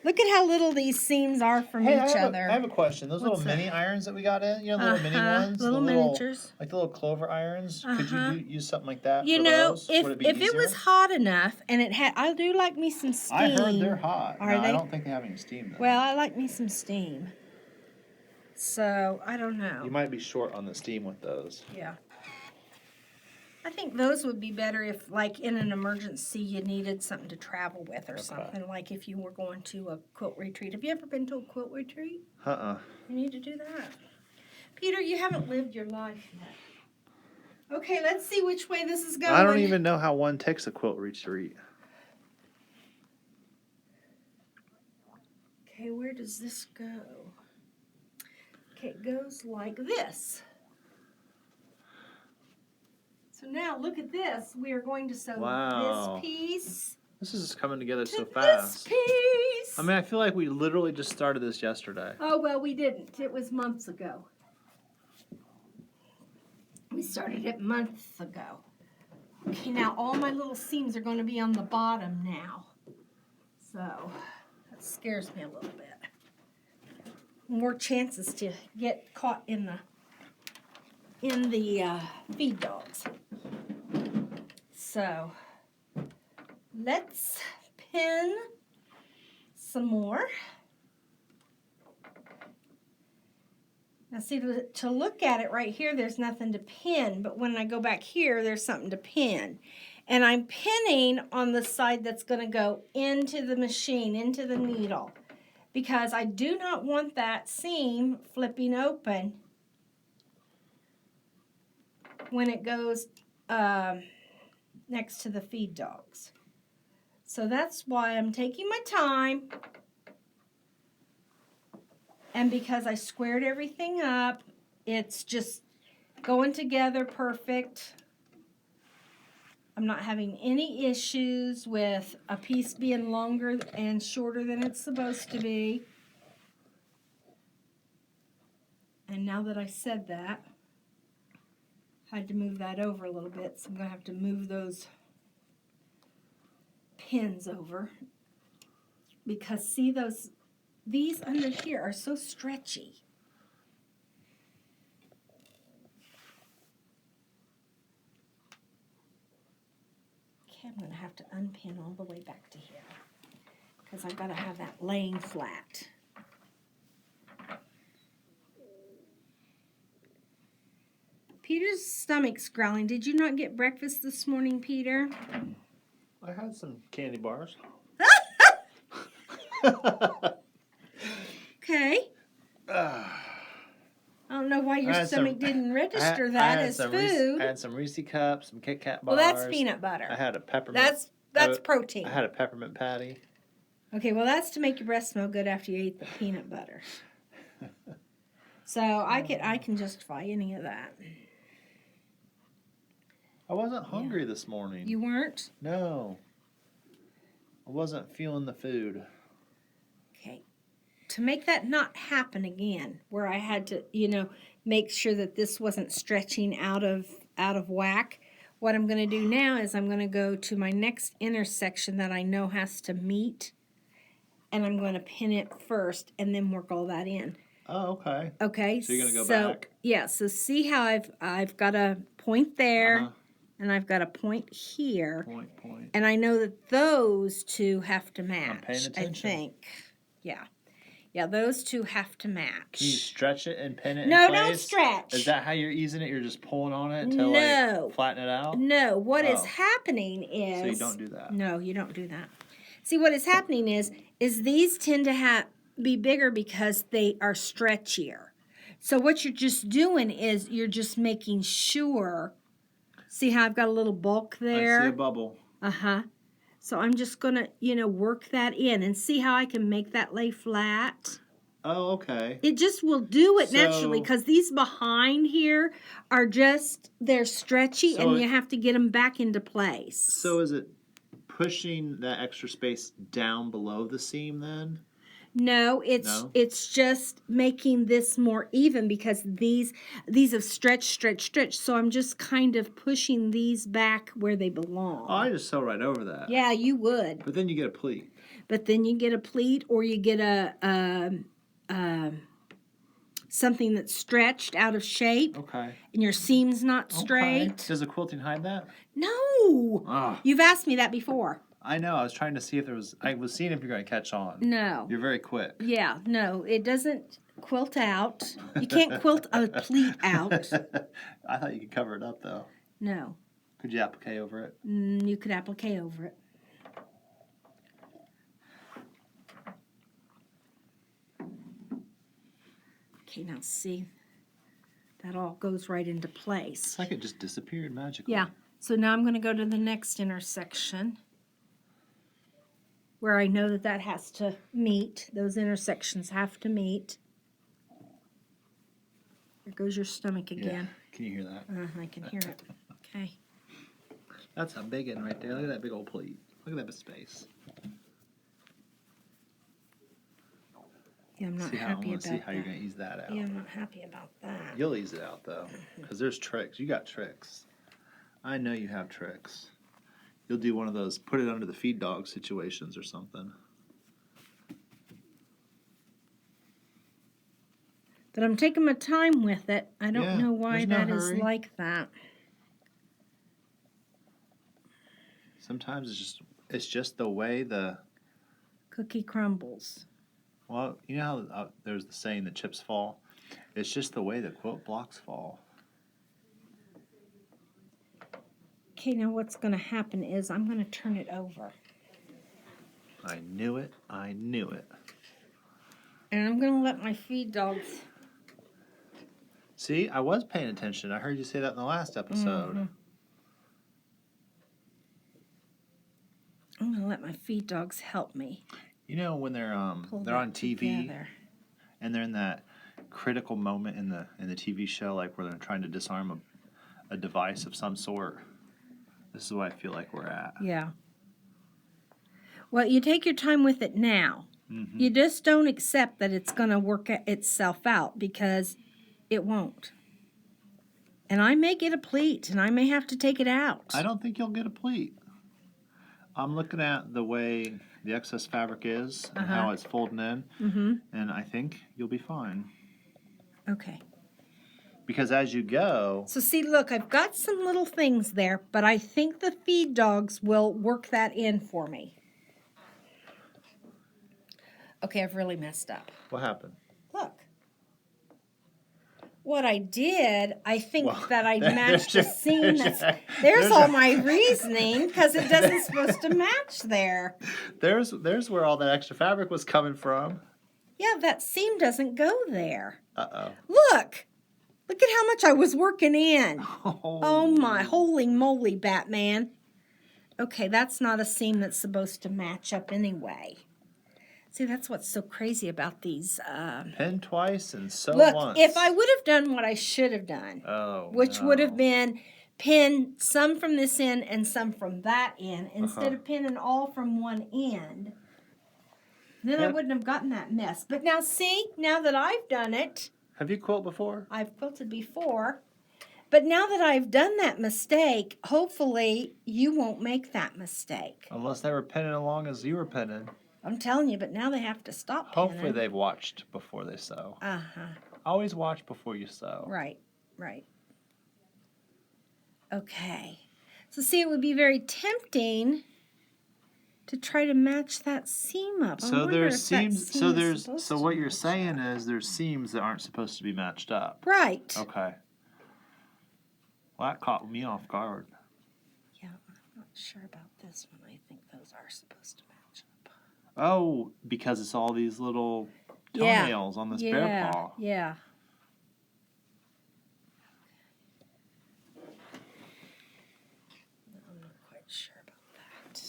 Look at how little these seams are from Hey, each I other. have a question. Those What's little that? mini irons that we got in, little mini ones, Little the miniatures. like the little clover irons. Could Uh-huh. you use something like that? You for know, those? if Would it be it was easier? hot enough and it had, I do like me some steam. I heard they're hot. Are No, they? I don't think they have any steam though. Well, I like me some steam. So, I don't know. You might be short on the steam with those. Yeah. I think those would be better if, like, in an emergency, you needed something to travel with or Okay. something, like if you were going to a quilt retreat. Have you ever been to a quilt retreat? Uh-uh. You need to do that. Peter, you haven't lived your life yet. Okay, let's see which way this is going. I don't even know how one takes a quilt retreat. Okay, where does this go? Okay, it goes like this. So now look at this. We are going to sew Wow. this piece This is just coming together to so this fast. piece. I mean, I feel like we literally just started this yesterday. Oh, well, we didn't. It was months ago. We started it months ago. Okay, now all my little seams are going to be on the bottom now. So that scares me a little bit. More chances to get caught in the feed dogs. So let's pin some more. Now see, to look at it right here, there's nothing to pin, but when I go back here, there's something to pin. And I'm pinning on the side that's going to go into the machine, into the needle, because I do not want that seam flipping open when it goes next to the feed dogs. So that's why I'm taking my time. And because I squared everything up, it's just going together perfect. I'm not having any issues with a piece being longer and shorter than it's supposed to be. And now that I said that, I had to move that over a little bit, so I'm going to have to move those pins over. Because see, these under here are so stretchy. Okay, I'm going to have to unpin all the way back to here, because I've got to have that laying flat. Peter's stomach's growling. Did you not get breakfast this morning, Peter? I had some candy bars. Okay. I don't know why your stomach didn't register that as food. I had some Reese cups, some Kit Kat Well, bars. that's peanut butter. I had a peppermint. That's protein. I had a peppermint patty. Okay, well, that's to make your breast smell good after you ate the peanut butter. So I can justify any of that. I wasn't hungry this morning. You weren't? No. I wasn't feeling the food. Okay. To make that not happen again, where I had to, make sure that this wasn't stretching out of whack, what I'm going to do now is I'm going to go to my next intersection that I know has to meet, and I'm going to pin it first and then work all that in. Oh, okay. Okay. So you're going to go back? Yeah, so see how I've got a point there, and I've got a point here. Point. And I know that those two have to match, I'm paying attention. I think. Yeah. Yeah, those two have to match. Can you stretch it and pin it in place? place? No, don't stretch. Is that how you're easing it? You're just pulling on it to flatten it out? No, what is happening is... So you don't do that? No, you don't do that. See, what is happening is these tend to be bigger because they are stretchier. So what you're just doing is you're just making sure... See how I've got a little bulk there? I see a bubble. Uh-huh. So I'm just going to, work that in and see how I can make that lay flat. Oh, okay. It just will do it naturally because these behind here are they're stretchy and you have to get them back into place. So is it pushing that extra space down below the seam then? No, it's just making this more even because these have stretched. So I'm just kind of pushing these back where they belong. Oh, I just sew right over that. Yeah, you would. But then you get a pleat. But then you get a pleat or you get something that's stretched out of shape. Okay. And your seam's not straight. Okay. Does the quilting hide that? No. Oh. You've asked me that before. I know. I was trying to see if I was seeing if you're going to catch on. No. You're very quick. Yeah, no. It doesn't quilt out. You can't quilt a pleat out. I thought you could cover it up, though. No. Could you applique over it? You could applique over it. Okay, now see. That all goes right into place. It's like it just disappeared magically. Yeah. So now I'm going to go to the next intersection where I know that has to meet. Those intersections have to meet. There goes your stomach again. Yeah. Can you hear that? I can hear it. Okay. That's a big one right there. Look at that big old plate. Look at that space. Yeah, I'm not happy about that. I want to see how you're going to ease that out. Yeah, I'm not happy about that. You'll ease it out, though, because there's tricks. You got tricks. I know you have tricks. You'll do one of those, put it under the feed dog situations or something. But I'm taking my time with it. I don't know why that is like that. Sometimes it's just the way the cookie crumbles. Well, you know how there's the saying that chips fall? It's just the way the quilt blocks fall. Okay, now what's going to happen is I'm going to turn it over. I knew it. I knew it. And I'm going to let my feed dogs... See, I was paying attention. I heard you say that in the last episode. Mm-hmm. I'm going to let my feed dogs help me. You know when they're on TV together. And they're in that critical moment in the TV show, like where they're trying to disarm a device of some sort. This is what I feel like we're at. Yeah. Well, you take your time with it now. Mm-hmm. You just don't accept that it's going to work itself out because it won't. And I may get a pleat and I may have to take it out. I don't think you'll get a pleat. I'm looking at the way the excess fabric is and how it's folding in, and I think you'll be fine. Okay. Because as you go... So see, look, I've got some little things there, but I think the feed dogs will work that in for me. Okay, I've really messed up. What happened? what I did, I think Well, that I there- matched there's a your- seam there's that's, your- there's there's all your- my reasoning, because it doesn't supposed to match there. There's where all that extra fabric was coming from. Yeah, that seam doesn't go there. Uh-oh. Look at how much I was working in. Oh my, holy moly, Batman. Okay, that's not a seam that's supposed to match up anyway. See, that's what's so crazy about these. Pin twice and sew Look, once. if I would have done what I should have done, which would have been pin some from this end and some from that end, instead of pinning all from one end, then I wouldn't have gotten that mess. But now see, now that I've done it, Have you quilted before? I've quilted before, but now that I've done that mistake, hopefully you won't make that mistake. Unless they were pinning along as you were pinning. I'm telling you, but now they have to stop pinning. Hopefully they've watched before they sew. Uh-huh. Always watch before you sew. Right. Okay. So see, it would be very tempting to try to match that seam up. I So wonder there's if that seams. seam So is there's. supposed So to what you're match saying up. is there's seams that aren't supposed to be matched up. Right. Okay. Well, that caught me off guard. Yeah, I'm not sure about this one. I think those are supposed to match up. Oh, because it's all these little toenails on this bear paw. Yeah. No, I'm not quite sure about that.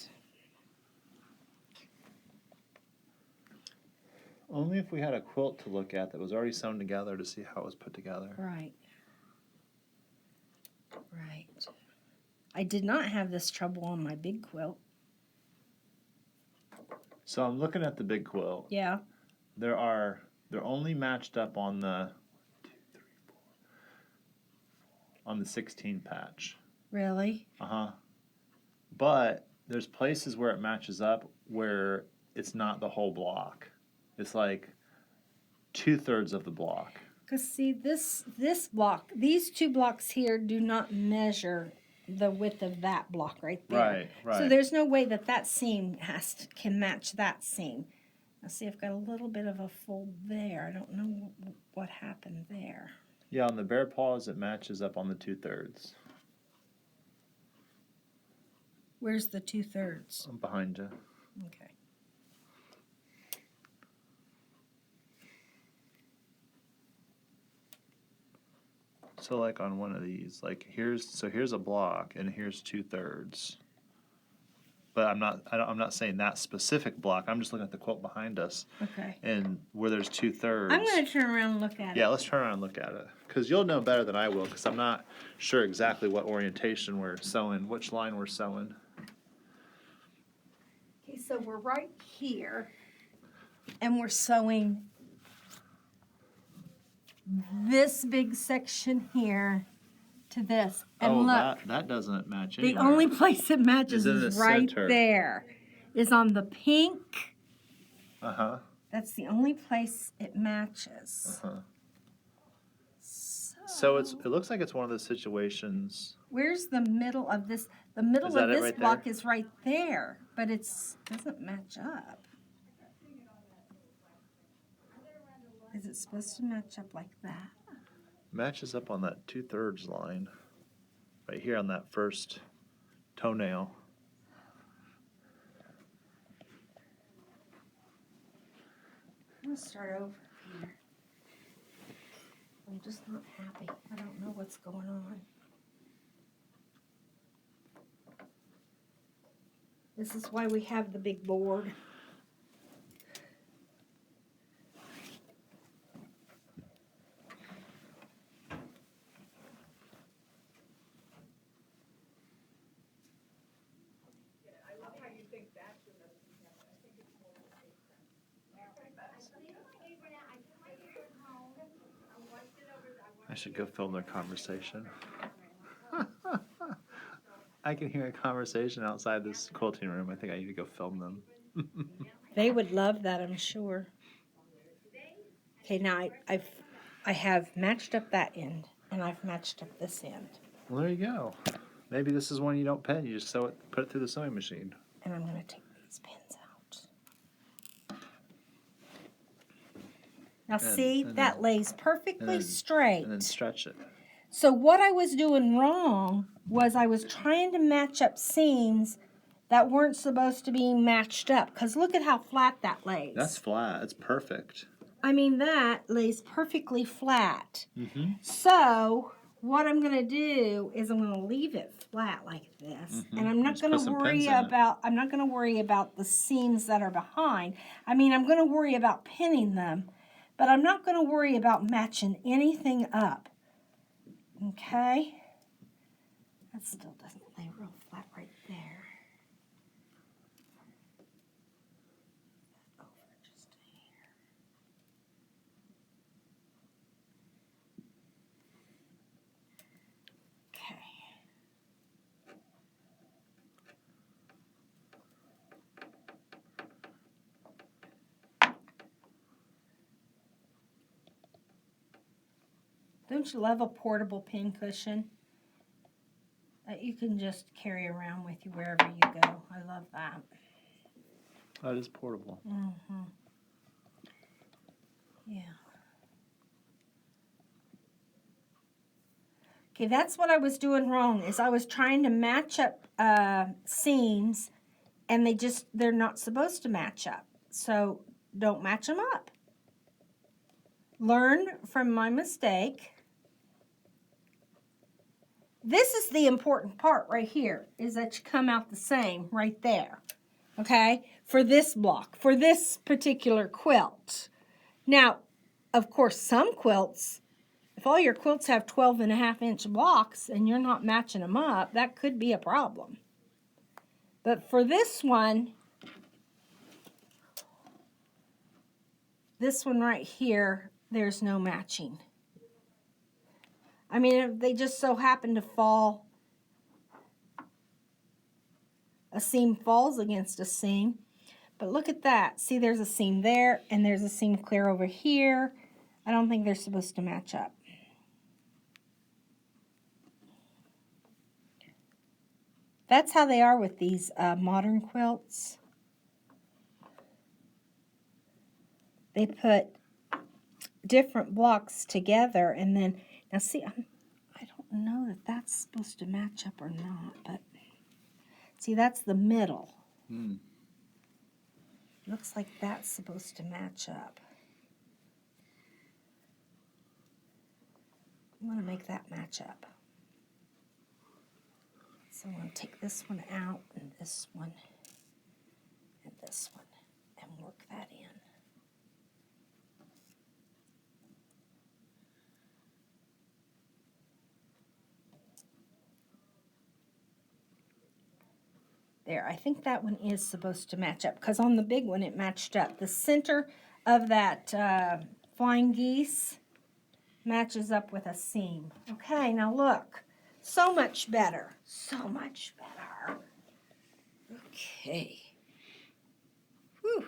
Only if we had a quilt to look at that was already sewn together to see how it was put together. Right. I did not have this trouble on my big quilt. So I'm looking at the big quilt. Yeah. They're only matched up on the 16 patch. Really? Uh-huh. But there's places where it matches up where it's not the whole block. It's like 2/3 of the block. Because see, this block, these two blocks here do not measure the width of that block right there. Right. So there's no way that seam can match that seam. Now see, I've got a little bit of a fold there. I don't know what happened there. Yeah, on the bear paws it matches up on the 2/3. Where's the 2/3? Behind you. Okay. So like on one of these, like here's a block and here's 2/3. But I'm not saying that specific block. I'm just looking at the quilt behind us. Okay. And where there's 2/3. I'm going to turn around and look at it. Yeah, let's turn around and look at it. Because you'll know better than I will, because I'm not sure exactly what orientation we're sewing, which line we're sewing. Okay, so we're right here, and we're sewing this big section here to this. And look, that doesn't match the anywhere. only place it matches Is in is the right center. there. Is on the pink. Uh-huh. That's the only place it matches. Uh-huh. So it looks like it's one of those situations. Where's the middle of this? The middle Is that of it this right block there? is right there, but it doesn't match up. Is it supposed to match up like that? Matches up on that 2/3 line. Right here on that first toenail. I'm gonna start over here. I'm just not happy. I don't know what's going on. This is why we have the big board. I should go film their conversation. I can hear a conversation outside this quilting room. I think I need to go film them. They would love that, I'm sure. Okay, now I have matched up that end, and I've matched up this end. Well, there you go. Maybe this is one you don't pin. You just sew it, put it through the sewing machine. And I'm going to take these pins out. Now see, that lays perfectly straight. And then stretch it. So what I was doing wrong was I was trying to match up seams that weren't supposed to be matched up. Because look at how flat that lays. That's flat. It's perfect. I mean, that lays perfectly flat. Mm-hmm. So what I'm going to do is I'm going to leave it flat like this. Mm-hmm. And I'm not going to worry about the seams that are behind. I mean, I'm going to worry about pinning them, but I'm not going to worry about matching anything up. Okay? That still doesn't lay real flat right there. Over just here. Okay. Don't you love a portable pin cushion that you can just carry around with you wherever you go? I love that. That is portable. Mm-hmm. Yeah. Okay, that's what I was doing wrong, is I was trying to match up seams, and they're not supposed to match up. So don't match them up. Learn from my mistake. This is the important part right here, is that you come out the same right there, okay, for this block, for this particular quilt. Now, of course, some quilts, if all your quilts have 12.5-inch blocks and you're not matching them up, that could be a problem. But for this one right here, there's no matching. I mean, if they just so happen to fall, a seam falls against a seam. But look at that. See, there's a seam there, and there's a seam clear over here. I don't think they're supposed to match up. That's how they are with these modern quilts. They put different blocks together, and then, now see, I don't know that that's supposed to match up or not, but see, that's the middle. Looks like that's supposed to match up. I'm going to make that match up. So I'm going to take this one out, and this one, and this one, and work that in. There, I think that one is supposed to match up, because on the big one it matched up. The center of that flying geese matches up with a seam. Okay, now look. So much better. So much better. Okay. Whew.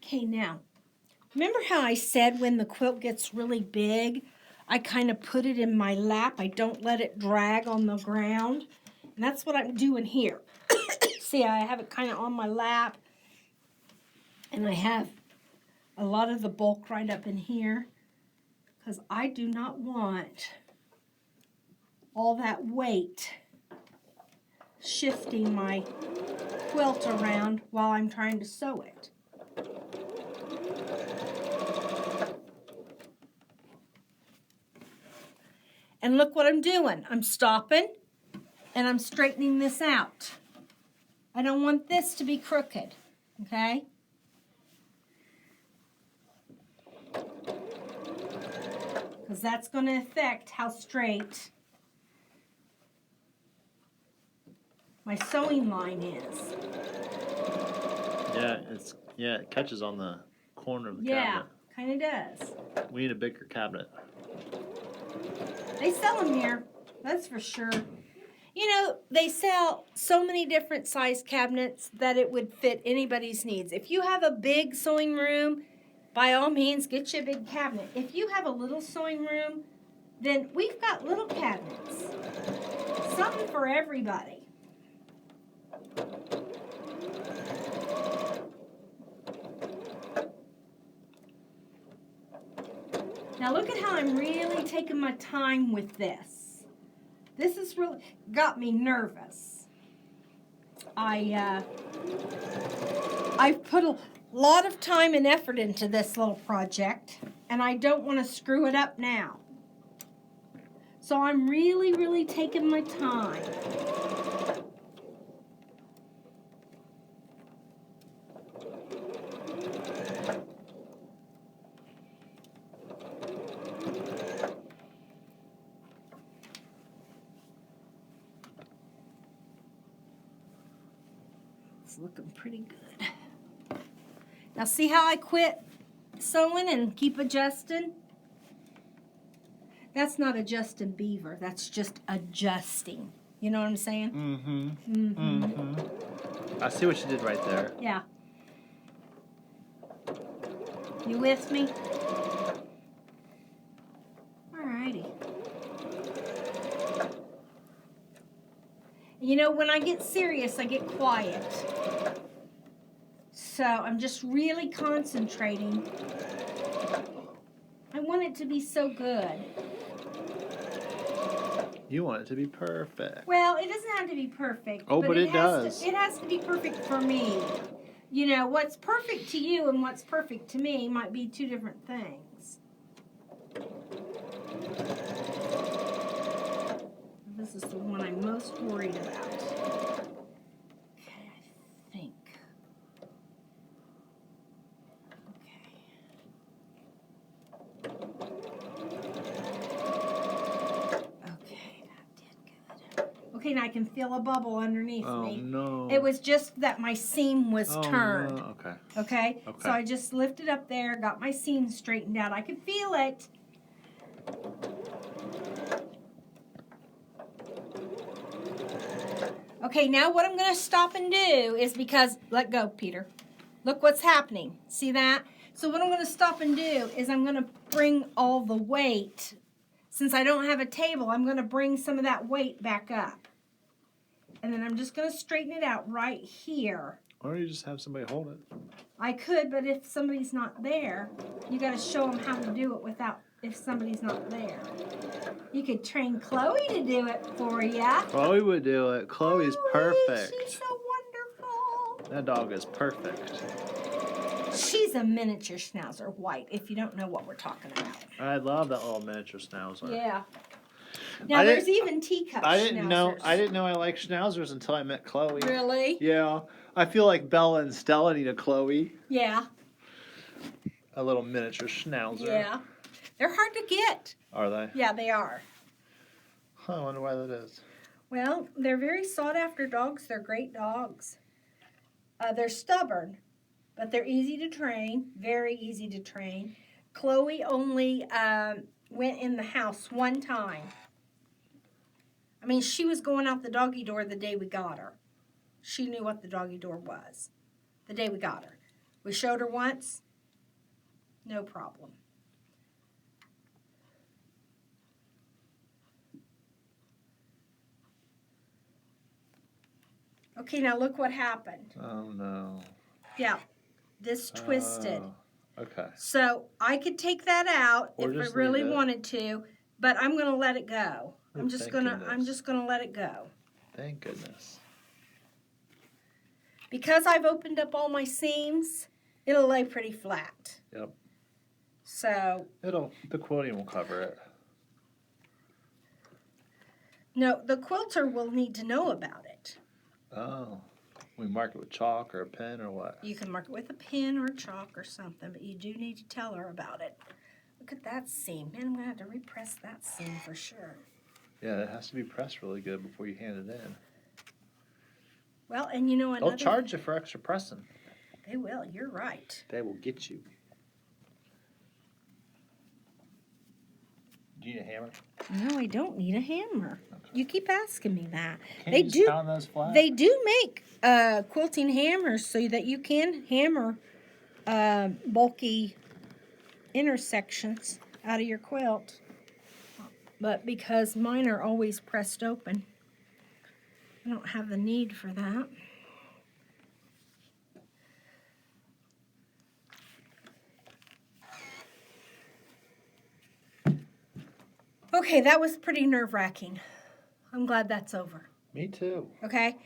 Okay, now, remember how I said when the quilt gets really big, I kind of put it in my lap. I don't let it drag on the ground. And that's what I'm doing here. See, I have it kind of on my lap. And I have a lot of the bulk right up in here. Because I do not want all that weight shifting my quilt around while I'm trying to sew it. And look what I'm doing. I'm stopping and I'm straightening this out. I don't want this to be crooked, okay? Because that's going to affect how straight my sewing line is. Yeah, it catches on the corner of the Yeah, cabinet. kind of does. We need a bigger cabinet. They sell them here, that's for sure. You know, they sell so many different size cabinets that it would fit anybody's needs. If you have a big sewing room, by all means, get you a big cabinet. If you have a little sewing room, then we've got little cabinets. Something for everybody. Now look at how I'm really taking my time with this. This has really got me nervous. I've put a lot of time and effort into this little project, and I don't want to screw it up now. So I'm really, really taking my time. It's looking pretty good. Now see how I quit sewing and keep adjusting? That's not adjusting beaver. That's just adjusting. You know what I'm saying? Mm-hmm. Mm-hmm. I see what you did right there. Yeah. You with me? Alrighty. You know, when I get serious, I get quiet. So I'm just really concentrating. I want it to be so good. You want it to be perfect. Well, it doesn't have to be perfect. Oh, but it does. It has to be perfect for me. You know, what's perfect to you and what's perfect to me might be two different things. This is the one I'm most worried about. Okay, I think. Okay, that did good. Okay, now I can feel a bubble underneath me. No. It was just that my seam was turned. No. Okay. Okay? Okay. So I just lifted up there, got my seam straightened out. I could feel it. Okay, now what I'm going to stop and do is because, let go, Peter. Look what's happening. See that? So what I'm going to stop and do is I'm going to bring all the weight. Since I don't have a table, I'm going to bring some of that weight back up. And then I'm just going to straighten it out right here. Or you just have somebody hold it. I could, but if somebody's not there, you got to show them how to do it without, if somebody's not there. You could train Chloe to do it for you. Chloe would do it. Chloe's perfect. She's so wonderful. That dog is perfect. She's a miniature schnauzer white, if you don't know what we're talking about. I love that little miniature schnauzer. Yeah. Now there's even teacup I didn't know I liked schnauzers until I met Chloe. Really? Yeah. I feel like Bella and Stella need a Chloe. Yeah. A little miniature schnauzer. Yeah. They're hard to get. Are they? Yeah, they are. Huh, I wonder why that is. Well, they're very sought after dogs. They're great dogs. They're stubborn, but they're easy to train. Very easy to train. Chloe only went in the house one time. I mean, she was going out the doggy door the day we got her. She knew what the doggy door was the day we got her. We showed her once, no problem. Okay, now look what happened. Oh, no. Yeah, this twisted. Okay. So I could take that out Or if I just really leave it. wanted to, but I'm going to let it go. Oh, I'm just thank going to let it go. Thank goodness. Because I've opened up all my seams, it'll lay pretty flat. Yep. So, The quilting will cover it. no, the quilter will need to know about it. Oh. We mark it with chalk or a pen or what? You can mark it with a pen or chalk or something, but you do need to tell her about it. Look at that seam. Man, I'm going to have to repress that seam for sure. Yeah, it has to be pressed really good before you hand it in. Well, and you know another... They'll charge you for extra pressing. They will. You're right. They will get you. Do you need a hammer? No, I don't need a hammer. Okay. You keep asking me that. Can't you just pound those flat? They do make quilting hammers so that you can hammer bulky intersections out of your quilt. But because mine are always pressed open, I don't have the need for that. Okay, that was pretty nerve-wracking. I'm glad that's over. Me too. Okay,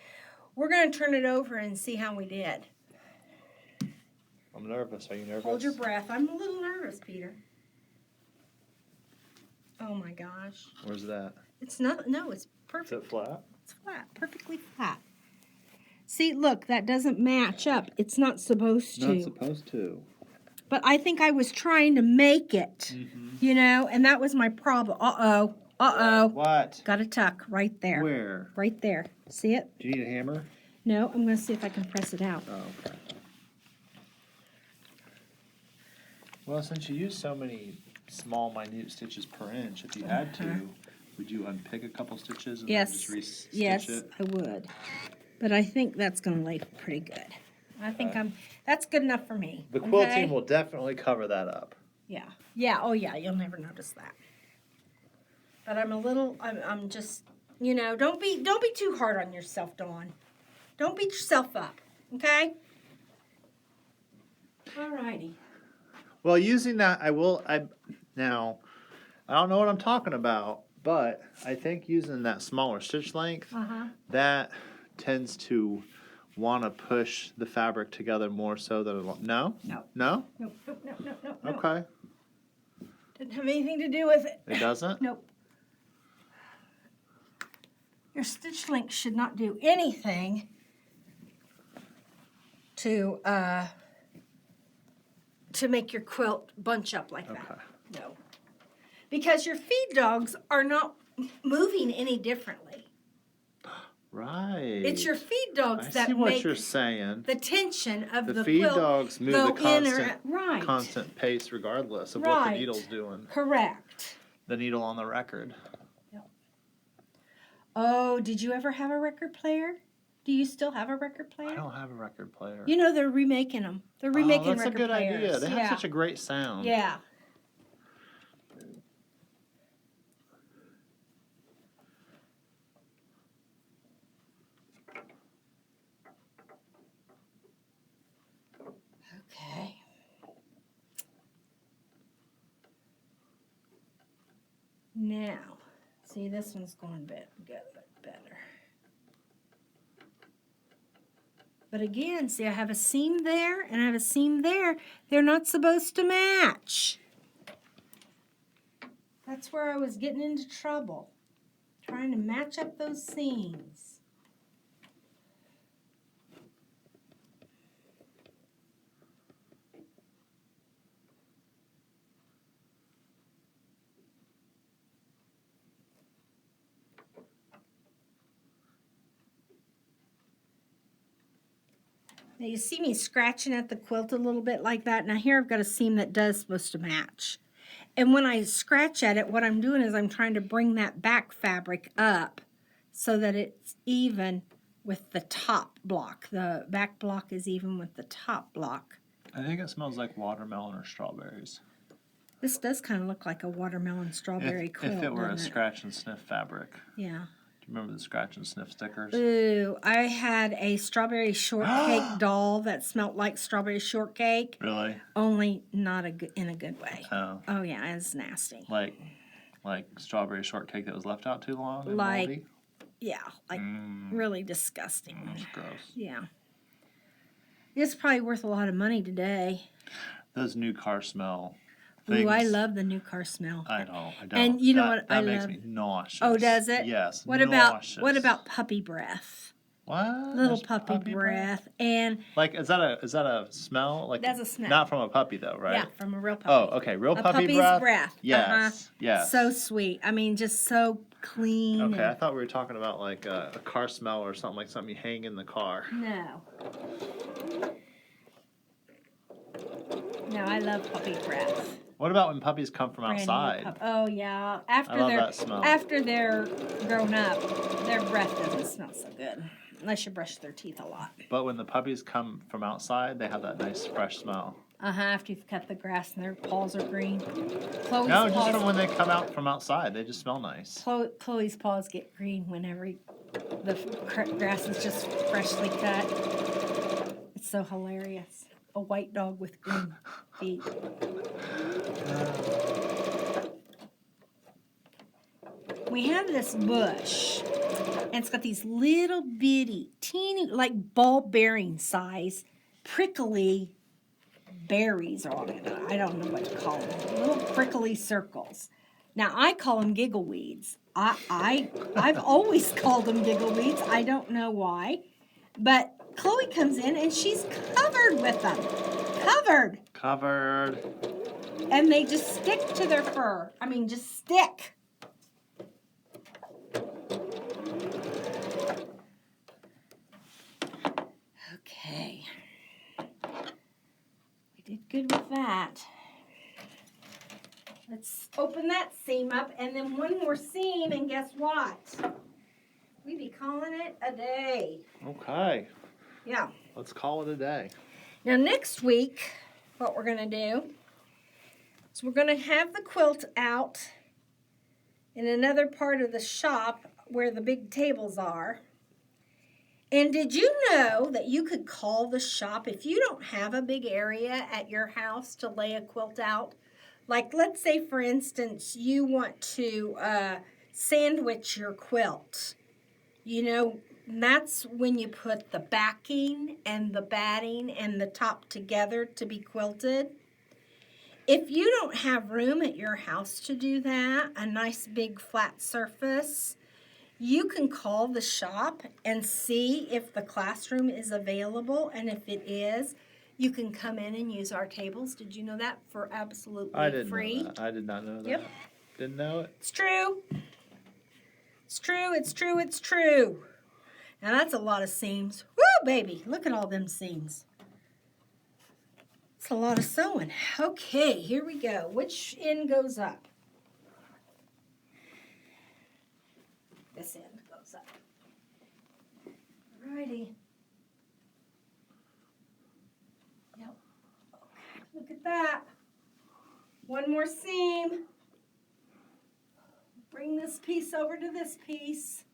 we're gonna turn it over and see how we did. I'm nervous. Are you nervous? Hold your breath. I'm a little nervous, Peter. Oh my gosh. Where's that? It's not, no, it's Is perfect. it flat? It's flat, perfectly flat. See, look, that doesn't match up. It's not supposed to. Not supposed to. But I think I was trying to make it, you know, and that was my problem. Uh-oh, uh-oh. What? Got a tuck right there. Where? Right there. See it? Do you need a hammer? No, I'm going to see if I can press it out. Oh, okay. Well, since you use so many small, minute stitches per inch, if you had to, would you unpick a couple stitches and then just re-stitch Yes, it? I would. But I think that's going to lay pretty good. I think that's good enough for me. The quilting okay? will definitely cover that up. Yeah. Yeah, oh yeah, you'll never notice that. But I'm just, you know, don't be too hard on yourself, Dawn. Don't beat yourself up, okay? Alrighty. Well, using that, now, I don't know what I'm talking about, but I think using that smaller stitch length, that tends to want to push the fabric together more so than no? No. No? Nope, nope, nope, nope, nope. Okay. Didn't have anything to do with it. It doesn't? Nope. Your stitch length should not do anything to make your quilt bunch up like that. Okay. No. Because your feed dogs are not moving any differently. Right. It's your feed dogs I that see what make you're saying. the tension of the feed quilt dogs move go the in or right. constant pace regardless of what the Right. needle's doing. Correct. The needle on the record. Oh, did you ever have a record player? Do you still have a record player? I don't have a record player. You know they're remaking them. They're remaking that's record a good players. idea. They yeah. have such a great sound. Yeah. Okay. Now, see, this one's going a bit better. But again, see, I have a seam there and I have a seam there. They're not supposed to match. That's where I was getting into trouble, trying to match up those seams. Now you see me scratching at the quilt a little bit like that. Now here I've got a seam that does supposed to match. And when I scratch at it, what I'm doing is I'm trying to bring that back fabric up so that it's even with the top block. The back block is even with the top block. I think it smells like watermelon or strawberries. This does kind of look like a watermelon strawberry quilt. If it were a doesn't it? scratch and sniff fabric. Yeah. Do you remember the scratch and sniff stickers? Ooh, I had a strawberry shortcake doll that smelled like strawberry shortcake. Really? Only not in a good way. Oh. Oh yeah, it's nasty. Like strawberry shortcake that was left out too long and Like- moldy? Yeah, like really disgusting. That's gross. Yeah. It's probably worth a lot of money today. Those new car smell Ooh, I things. love the new car smell. I don't. And you know what That I makes love? me nauseous. Oh, does it? Yes. What nauseous. about puppy breath? What? Little There's puppy breath. And Like, is that a smell? Like, That's a smell. Not from a puppy though, right? yeah, from a real puppy. Oh, okay. Real A puppy puppy's breath. Yes. Yes. So sweet. I mean, just so clean. Okay, I and- thought we were talking about like a car smell or something, like something you hang in the car. No. No, I love puppy breath. What about when puppies come from Brand new outside? Oh yeah. I love that smell. After they're grown up, their breath doesn't smell so good. Unless you brush their teeth a lot. But when the puppies come from outside, they have that nice fresh smell. After you've cut the grass and their paws are green. Chloe's No, just paws, from when they come out from outside. They just smell nice. Chloe's paws get green whenever the grass is just freshly cut. It's so hilarious. A white dog with green feet. We have this bush, and it's got these little bitty, teeny, like ball bearing size, prickly berries on it. I don't know what to call them. Little prickly circles. Now I call them giggle weeds. I've always called them giggle weeds. I don't know why, but Chloe comes in and she's covered with them. Covered. And they just stick to their fur. I mean, just stick. Okay. We did good with that. Let's open that seam up and then one more seam, and guess what? We be calling it a day. Okay. Yeah. Let's call it a day. Now next week, what we're going to do is we're going to have the quilt out in another part of the shop where the big tables are. And did you know that you could call the shop if you don't have a big area at your house to lay a quilt out? Like, let's say, for instance, you want to sandwich your quilt. You know, that's when you put the backing and the batting and the top together to be quilted. If you don't have room at your house to do that, a nice big flat surface, you can call the shop and see if the classroom is available, and if it is, you can come in and use our tables. Did you know that? For absolutely I didn't free. know that. I did not know that. Yep. Didn't know it. It's true. It's true, it's true, it's true. Now that's a lot of seams. Woo, baby, look at all them seams. It's a lot of sewing. Okay, here we go. Which end goes up? This end goes up. Alrighty. Yep. Okay, look at that. One more seam. Bring this piece over to this piece.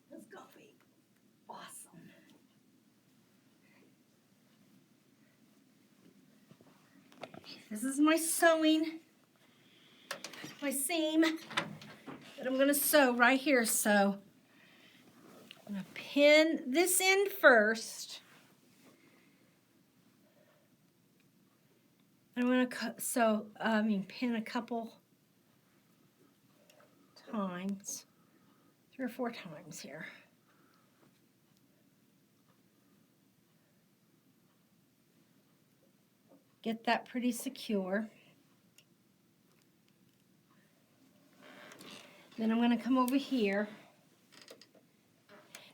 That's gonna be awesome. This is my sewing, my seam that I'm going to sew right here. So I'm going to pin this end first. I'm going to pin a couple times, 3 or 4 times here. Get that pretty secure. Then I'm going to come over here.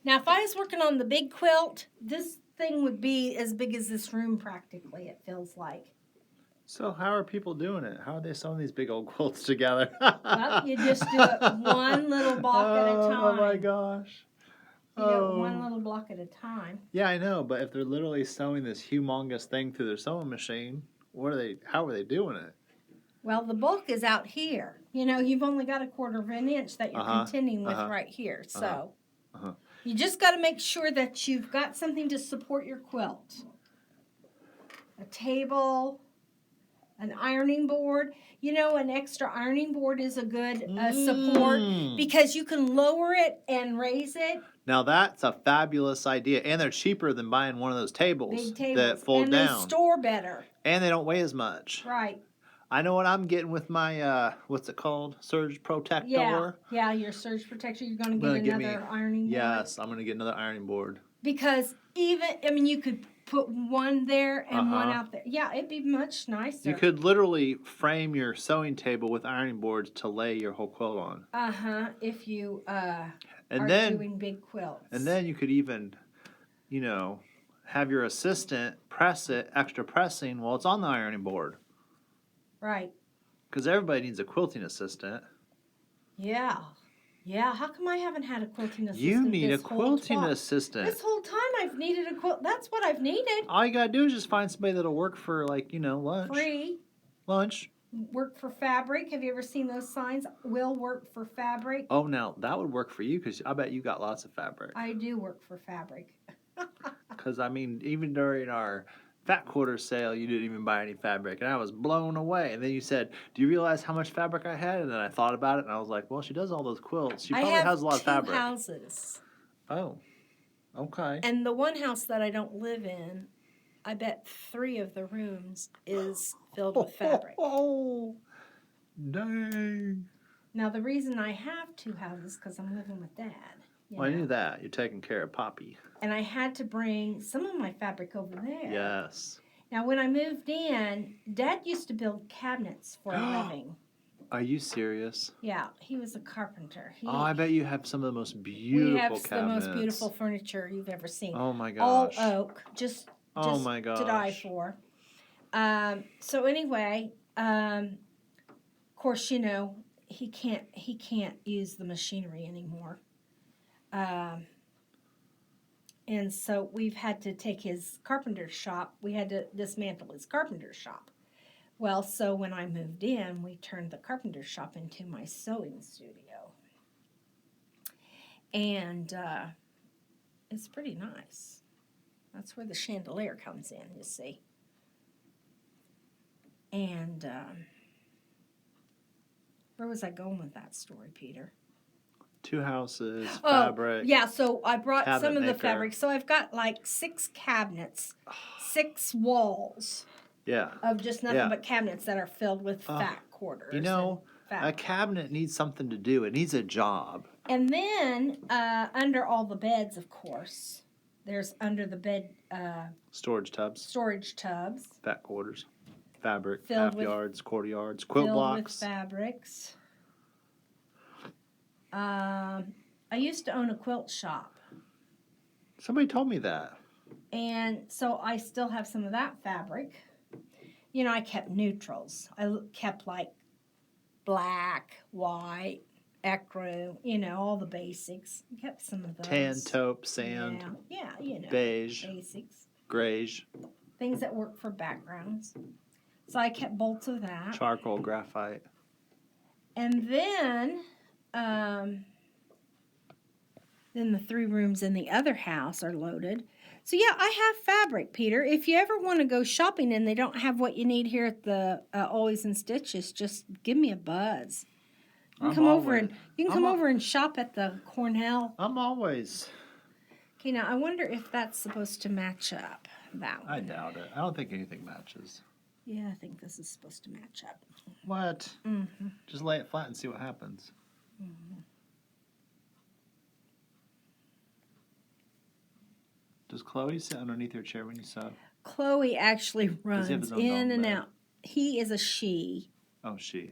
Now, if I was working on the big quilt, this thing would be as big as this room practically, it feels like. So how are people doing it? How are they sewing these big old quilts together? Well, you just do it one little block at a time. Oh my gosh. You do it one little block at a time. Yeah, I know, but if they're literally sewing this humongous thing through their sewing machine, how are they doing it? Well, the bulk is out here. You know, you've only got a 1/4 of an inch that you're contending with right here. So you just got to make sure that you've got something to support your quilt. A table, an ironing board. You know, an extra ironing board is a good support because you can lower it and raise it. Now that's a fabulous idea, and they're cheaper than buying one of those tables, Big tables that fold down. And they store better. And they don't weigh as much. Right. I know what I'm getting with my what's it called? Surge protector. Yeah, your surge protector. You're going to get another ironing board. Yes, I'm going to get another ironing board. Because you could put one there and one out there. Yeah, it'd be much nicer. You could literally frame your sewing table with ironing boards to lay your whole quilt on. If you doing big quilts. And then you could even, have your assistant press it, extra pressing, while it's on the ironing board. Right. Because everybody needs a quilting assistant. Yeah. Yeah, how come I haven't had a quilting assistant You need a this whole quilting time? assistant. This whole time I've needed a quilt. That's what I've needed. All you gotta do is just find somebody that'll work for, like, lunch. Free. Lunch. Work for fabric. Have you ever seen those signs? Will work for fabric. Oh, now that would work for you because I bet you got lots of fabric. I do work for fabric. Because, I mean, even during our fat quarter sale, you didn't even buy any fabric. And I was blown away. And then you said, do you realize how much fabric I had? And then I thought about it and I was like, well, she does all those quilts. She I probably have has a lot of fabric. 2 houses. Oh, okay. And the one house that I don't live in, I bet 3 of the rooms is filled with fabric. Oh, dang. Now, the reason I have 2 houses is because I'm living with Dad. Well, I knew that. You're taking care of Poppy. And I had to bring some of my fabric over there. Yes. Now, when I moved in, Dad used to build cabinets for a living. Are you serious? Yeah, he was a carpenter. Oh, I bet you have some of the most beautiful We have cabinets. the most beautiful furniture you've ever seen. Oh my All gosh. oak, just Oh my to die gosh. for. So anyway, of course, he can't use the machinery anymore. And so we've had to take his carpenter shop. We had to dismantle his carpenter shop. Well, so when I moved in, we turned the carpenter shop into my sewing studio. And it's pretty nice. That's where the chandelier comes in, you see. And where was I going with that story, Peter? 2 houses, Oh, fabric. yeah, so I brought cabinet some of the maker. fabric. So I've got like 6 cabinets, 6 walls Yeah. of just nothing Yeah. but cabinets that are filled with fat quarters. You know, and a fat. cabinet needs something to do. It needs a job. And then under all the beds, of course, there's under the bed Storage tubs, storage tubs fat quarters, fabric, Filled half with- yards, quarter yards, quilt filled with blocks. fabrics. I used to own a quilt shop. Somebody told me that. And so I still have some of that fabric. I kept neutrals. I kept like black, white, ecru, all the basics. I kept some of those. Tan, taupe, sand, Yeah, beige, basics. greige, Things that work for backgrounds. So I kept bolts of that. charcoal, graphite. And then the 3 rooms in the other house are loaded. So yeah, I have fabric, Peter. If you ever want to go shopping and they don't have what you need here at the Always in Stitches, just give me a buzz. You can come over and shop at the Cornell. I'm always. Okay, now I wonder if that's supposed to match up. That one. I doubt it. I don't think anything matches. Yeah, I think this is supposed to match up. What? Mm-hmm. Just lay it flat and see what happens. Mm-hmm. Does Chloe sit underneath your chair when you sew? Chloe actually runs his own in dog and bed? out. He is a she. Oh, she.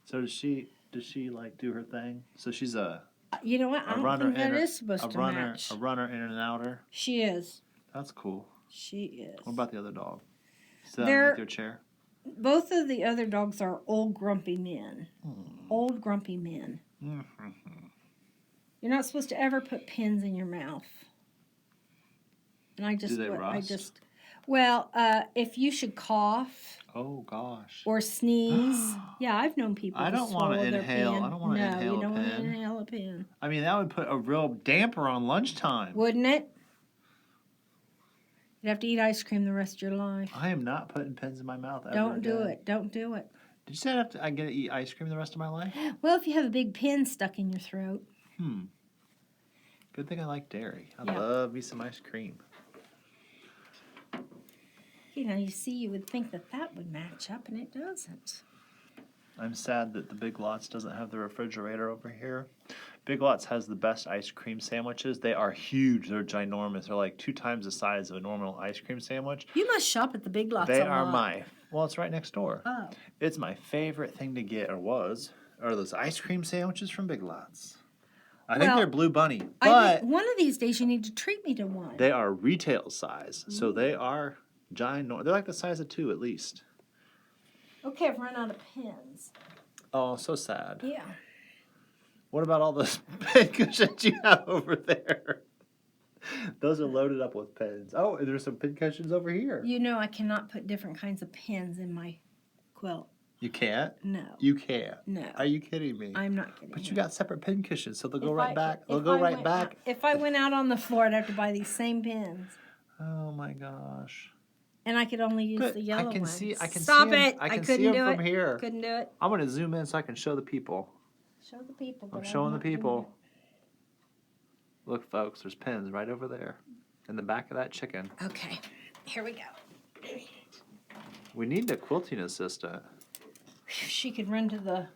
So does she like do her thing? So she's a You know what? I don't runner think that inner- is supposed to match. a runner in and outer. She is. That's cool. She is. What about the other dog? Sit They're- underneath your chair. Both of the other dogs are old grumpy men. Old grumpy men. Mm-hmm. You're not supposed to ever put pins in your mouth. And I just, Do they rust? Well, if you should cough Oh gosh. or sneeze, yeah, I've known people. I to don't wanna swallow their inhale- pin. I don't wanna no, inhale you a don't want to pin. inhale a pin, I mean, that would put a real damper on lunchtime. wouldn't it? You'd have to eat ice cream the rest of your life. I am not putting pins in my mouth ever Don't do again. it. Don't do it. Did you say I get to eat ice cream the rest of my life? Well, if you have a big pin stuck in your throat. Good thing I like dairy. I Yeah. love me some ice cream. You see, you would think that would match up, and it doesn't. I'm sad that the Big Lots doesn't have the refrigerator over here. Big Lots has the best ice cream sandwiches. They are huge. They're ginormous. They're like 2 times the size of a normal ice cream sandwich. You must shop at the Big Lots They a are lot. well, it's right next door. Oh. It's my favorite thing to get, are those ice cream sandwiches from Big Lots. I think Well, they're Blue Bunny, I but think one of these days you need to treat me to one. they are retail size. So they are ginormous. They're like the size of 2 at least. Okay, I've run out of pins. Oh, so sad. Yeah. What about all those pin cushions you have over there? Those are loaded up with pins. Oh, there's some pin cushions over here. You know I cannot put different kinds of pins in my quilt. You can't? No. You can't? No. Are you kidding me? I'm not kidding. But you got separate pin cushions, so they'll go If right I- back. if They'll go I right went back. out- if I went out on the floor, I'd have to buy these same pins. Oh my gosh. And I could only use But the yellow I can ones. see. I can Stop see 'em- it! I can couldn't see 'em do from it. here. Couldn't do it. I'm gonna zoom in so I can show the people. Show the people. I'm but showing the not doing people. Look, folks, there's pins right over there in the back of that chicken. it. Okay, here we go. We need a quilting assistant. She could run to the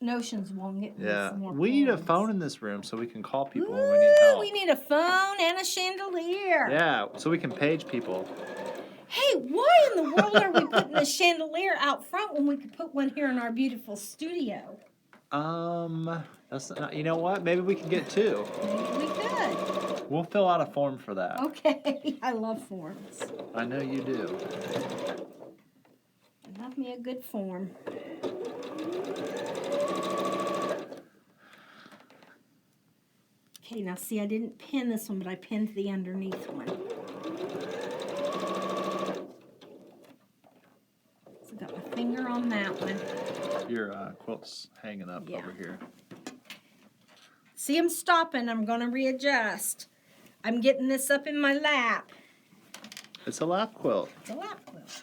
Notions wall and get me Yeah, some more we need a pins. phone in this room so we can call people when we need help. We need a phone and a chandelier. Yeah, so we can page people. Hey, why in the world are we putting a chandelier out front when we could put one here in our beautiful studio? That's not, you know what? Maybe we can get two. Maybe we could. We'll fill out a form for that. Okay, I love forms. I know you do. I love me a good form. Okay, now see, I didn't pin this one, but I pinned the underneath one. So I got my finger on that one. Your quilt's hanging up Yeah. over here. See, I'm stopping. I'm going to readjust. I'm getting this up in my lap. It's a lap quilt. It's a lap quilt.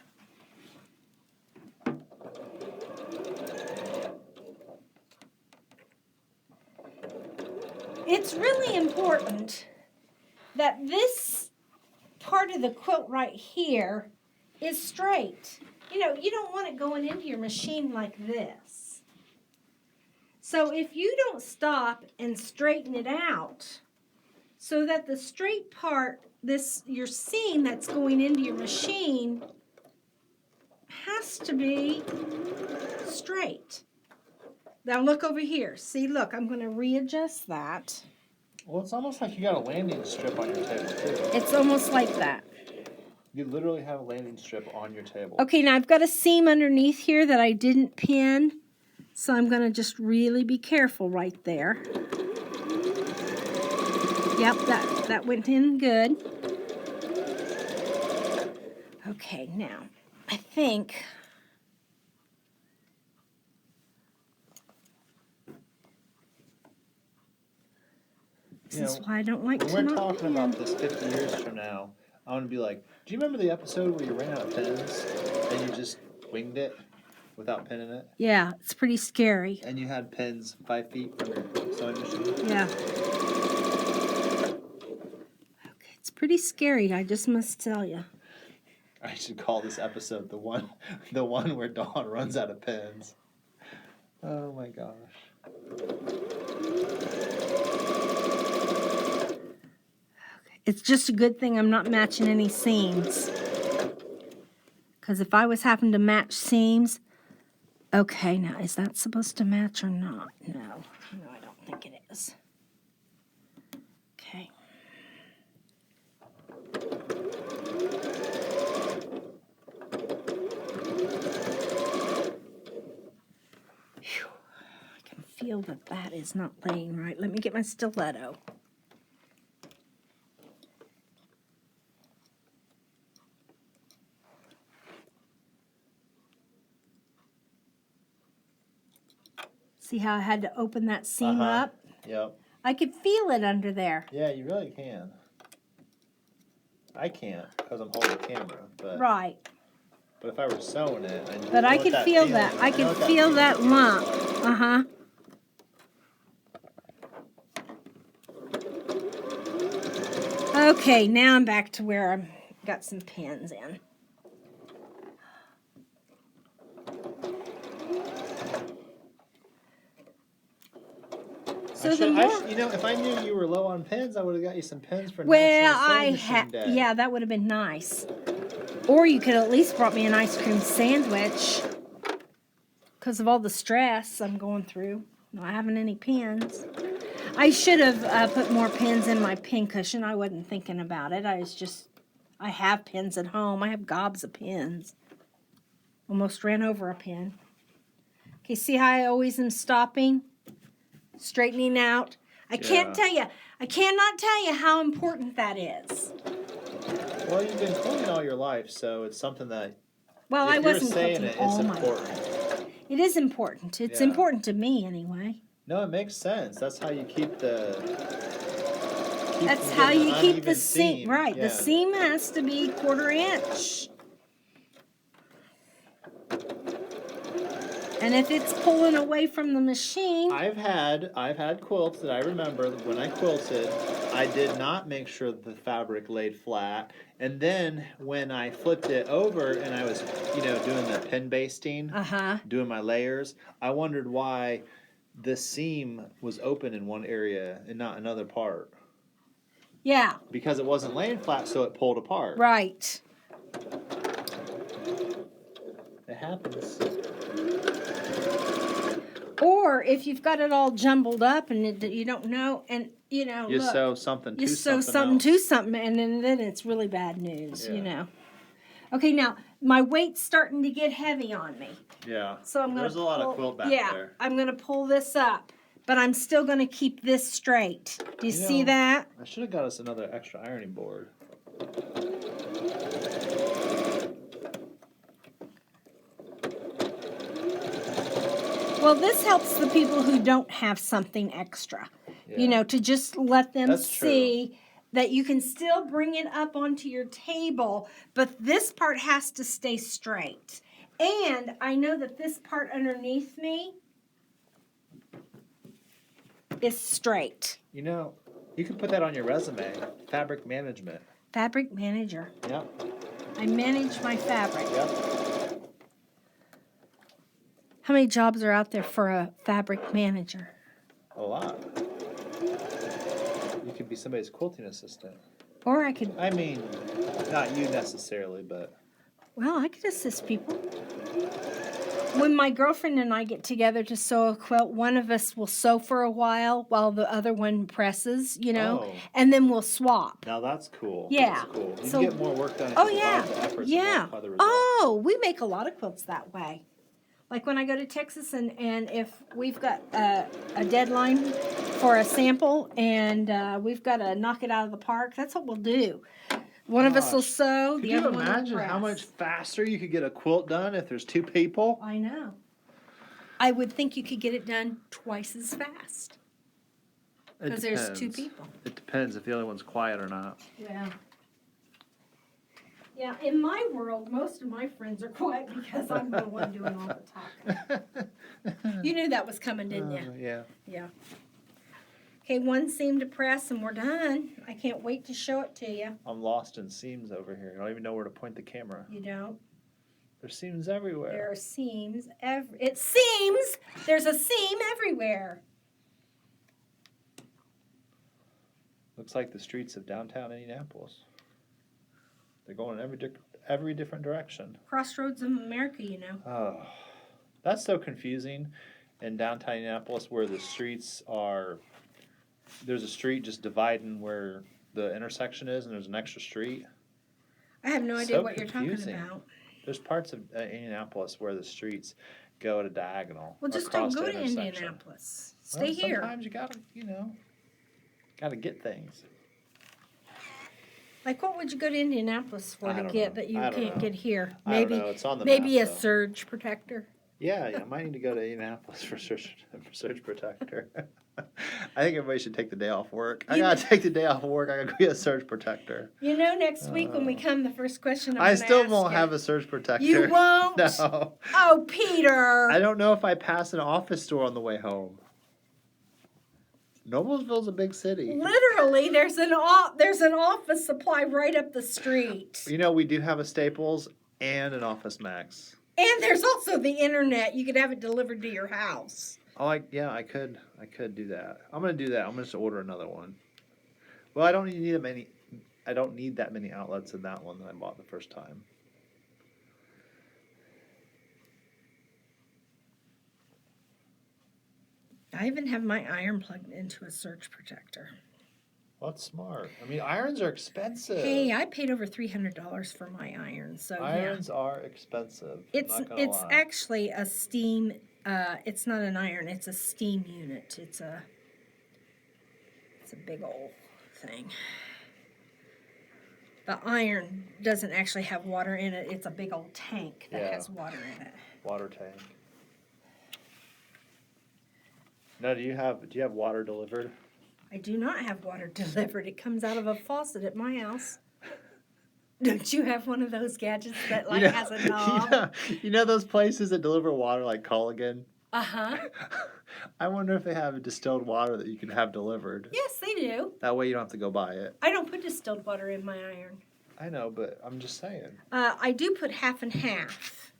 It's really important that this part of the quilt right here is straight. You know, you don't want it going into your machine like this. So if you don't stop and straighten it out so that the straight part, your seam that's going into your machine has to be straight. Now look over here. See, look, I'm going to readjust that. Well, it's almost like you got a landing strip on your table, too. It's almost like that. You literally have a landing strip on your table. Okay, now I've got a seam underneath here that I didn't pin, so I'm going to just really be careful right there. Yep, that went in good. Okay, now I think this is why I don't like to When we're not talking pin. about this 50 years from now, I want to be like, do you remember the episode where you ran out of pins and you just winged it without pinning it? Yeah, it's pretty scary. And you had pins 5 feet from your sewing machine? Yeah. Okay, it's pretty scary, I just must tell you. I should call this episode the one where Dawn runs out of pins. Oh my gosh. It's just a good thing I'm not matching any seams. Because if I was having to match seams, okay, now is that supposed to match or not? No, I don't think it is. Okay. Phew. I can feel that is not laying right. Let me get my stiletto. See how I had to open that seam up? Yep. I could feel it under there. Yeah, you really can. I can't because I'm holding the camera, but Right. but if I were sewing it, I But know I what could that feel feeling- that. I know could what feel feeling that feels lump. like. Uh-huh. Okay, now I'm back to where I've got some pins in. So the more... You know, if I knew you were low on pins, I would have got you some pins for Well, National Sewing I Machine had... Day. Yeah, that would have been nice. Or you could at least brought me an ice cream sandwich. Because of all the stress I'm going through. Not having any pins. I should have put more pins in my pin cushion. I wasn't thinking about it. I have pins at home. I have gobs of pins. Almost ran over a pin. Okay, see how I always am stopping? straightening out. I can't tell you. I cannot tell you how important that is. Well, you've been quilting all your life, so it's something that. Well, if I you're wasn't saying quilting it, all it's my important. life. It is important. It's Yeah. important to me anyway. No, it makes sense. That's how you keep the. That's how you keep the seam. Right. Yeah. The seam has to be 1/4 inch. And if it's pulling away from the machine, I've had quilts that I remember when I quilted, I did not make sure that the fabric laid flat. And then when I flipped it over and I was, doing the pin basting, doing my layers, I wondered why the seam was open in one area and not another part. Yeah. Because it wasn't laying flat, so it pulled apart. Right. It happens. Or if you've got it all jumbled up and you don't know, and you sew something you to sew something to else. something, and then it's really bad news, Yeah. Okay, now my weight's starting to get heavy on me. Yeah. So I'm gonna There's a lot of quilt back there. I'm gonna pull this up, but I'm still gonna keep this straight. Do you see that? I should have got us another extra ironing board. Well, this helps the people who don't have something extra, to just let them see that you can still bring it up onto your table, but this part has to stay straight. And I know that this part underneath me is straight. You can put that on your resume. Fabric management. Fabric manager. Yep. I manage my fabric. Yep. How many jobs are out there for a fabric manager? A lot. You could be somebody's quilting assistant. Or I could... I mean, not you necessarily, but... Well, I could assist people. When my girlfriend and I get together to sew a quilt, one of us will sew for a while the other one presses, and then we'll swap. Now that's cool. Yeah. That's cool. You So- get more work done if Oh, you yeah. divide the efforts Yeah. and multiply the results. Oh, we make a lot of quilts that way. Like when I go to Texas and if we've got a deadline for a sample and we've got to knock it out of the park, that's what we'll do. One of us will sew, the other one will press. Could you imagine how much faster you could get a quilt done if there's 2 people? I know. I would think you could get it done twice as fast. Because there's 2 people. It depends if the other one's quiet or not. Yeah. Yeah, in my world, most of my friends are quiet because I'm the one doing all the talking. You knew that was coming, didn't you? Yeah. Yeah. Okay, one seam to press and we're done. I can't wait to show it to you. I'm lost in seams over here. I don't even know where to point the camera. You don't? There's seams everywhere. There are seams. It seems there's a seam everywhere. Looks like the streets of downtown Indianapolis. They're going in every different direction. Crossroads of America, Oh, that's so confusing in downtown Indianapolis where the streets are. There's a street just dividing where the intersection is, and there's an extra street. I have no idea So what confusing. you're talking about. There's parts of Indianapolis where the streets go at a diagonal. Well, just don't across go the to intersection. Indianapolis. Well, Stay here. Sometimes you gotta get things. Like, what would you go to Indianapolis for I to don't get know. that you I don't can't know. get here? I don't know. It's on the maybe map, a though. surge protector. Yeah, I might need to go to Indianapolis for surge protector. I think everybody should take the day off work. I gotta take the day off work. I gotta get a surge protector. Next week when we come, the first question I still won't have a surge protector. You won't? No. Oh, Peter! I don't know if I pass an office store on the way home. Noblesville's a big city. Literally, there's an office supply right up the street. We do have a Staples and an Office Max. And there's also the internet. You could have it delivered to your house. Oh, I could do that. I'm gonna do that. I'm gonna just order another one. Well, I don't need that many outlets in that one that I bought the first time. I even have my iron plugged into a surge protector. Well, that's smart. I mean, irons are expensive. Hey, I paid over $300 for my iron, so Irons are expensive. It's I'm not gonna lie. actually a steam it's not an iron, it's a steam unit. It's a big old thing. The iron doesn't actually have water in it. It's a big old tank that has water in it. Water tank. No, do you have water delivered? I do not have water delivered. It comes out of a faucet at my house. Don't you have one of those gadgets that like has a knob? You know those places that deliver water like Culligan? Uh-huh. I wonder if they have distilled water that you can have delivered. Yes, they do. That way you don't have to go buy it. I don't put distilled water in my iron. I know, but I'm just saying. I do put half and half.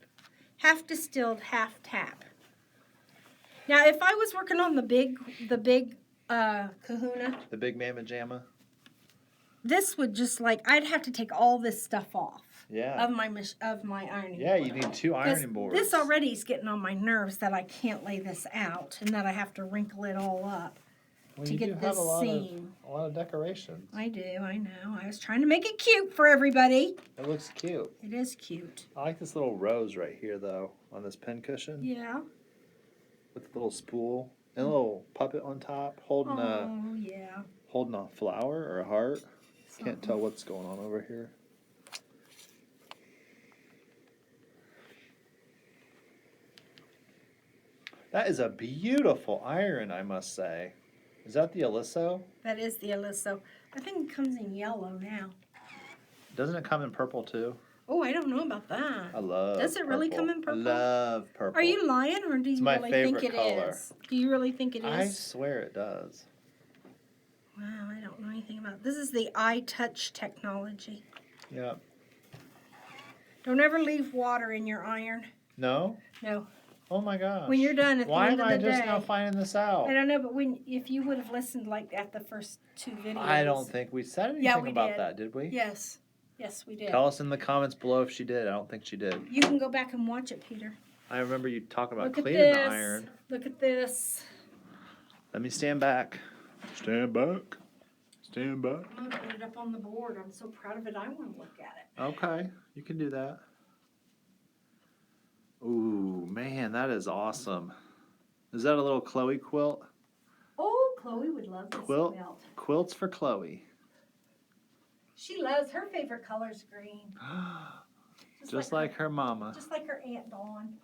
Half distilled, half tap. Now, if I was working on the big kahuna, The big mamma jamma? this would just like, I'd have to take all this stuff off. Yeah. Of my ironing Yeah, board. you need 2 ironing boards. This already is getting on my nerves that I can't lay this out and that I have to wrinkle it all up Well, to you get do this have a seam. lot of decorations. I do, I know. I was trying to make it cute for everybody. It looks cute. It is cute. I like this little rose right here, though, on this pin cushion. Yeah. With the little spool and a little puppet on top, holding a flower or a heart. Can't tell what's going on over here. That is a beautiful iron, I must say. Is that the Aliso? That is the Aliso. I think it comes in yellow now. Doesn't it come in purple too? Oh, I don't know about that. I love Does it really come in purple? I love purple. Are you lying, or do you my really think favorite it color. is? Do you really think it is? I swear it does. Wow, I don't know anything about it. This is the iTouch technology. Yep. Don't ever leave water in your iron. No? No. Oh my gosh. When you're done at the end of the day. Why am I just now finding this out? I don't know, but if you would have listened like at the first 2 videos. I don't think we said anything about that, did we? Yes. Yes, we did. Tell us in the comments below if she did. I don't think she did. You can go back and watch it, Peter. I remember you talking about Look at cleaning this. the iron. Look at this. Let me stand back. Stand back. Stand back. I'm going to put it up on the board. I'm so proud of it. I want to look at it. Okay, you can do that. Ooh, man, that is awesome. Is that a little Chloe quilt? Oh, Chloe would love this quilt. Quilts for Chloe. She loves, her favorite color is green. Just like her mama. Just like her Aunt Dawn.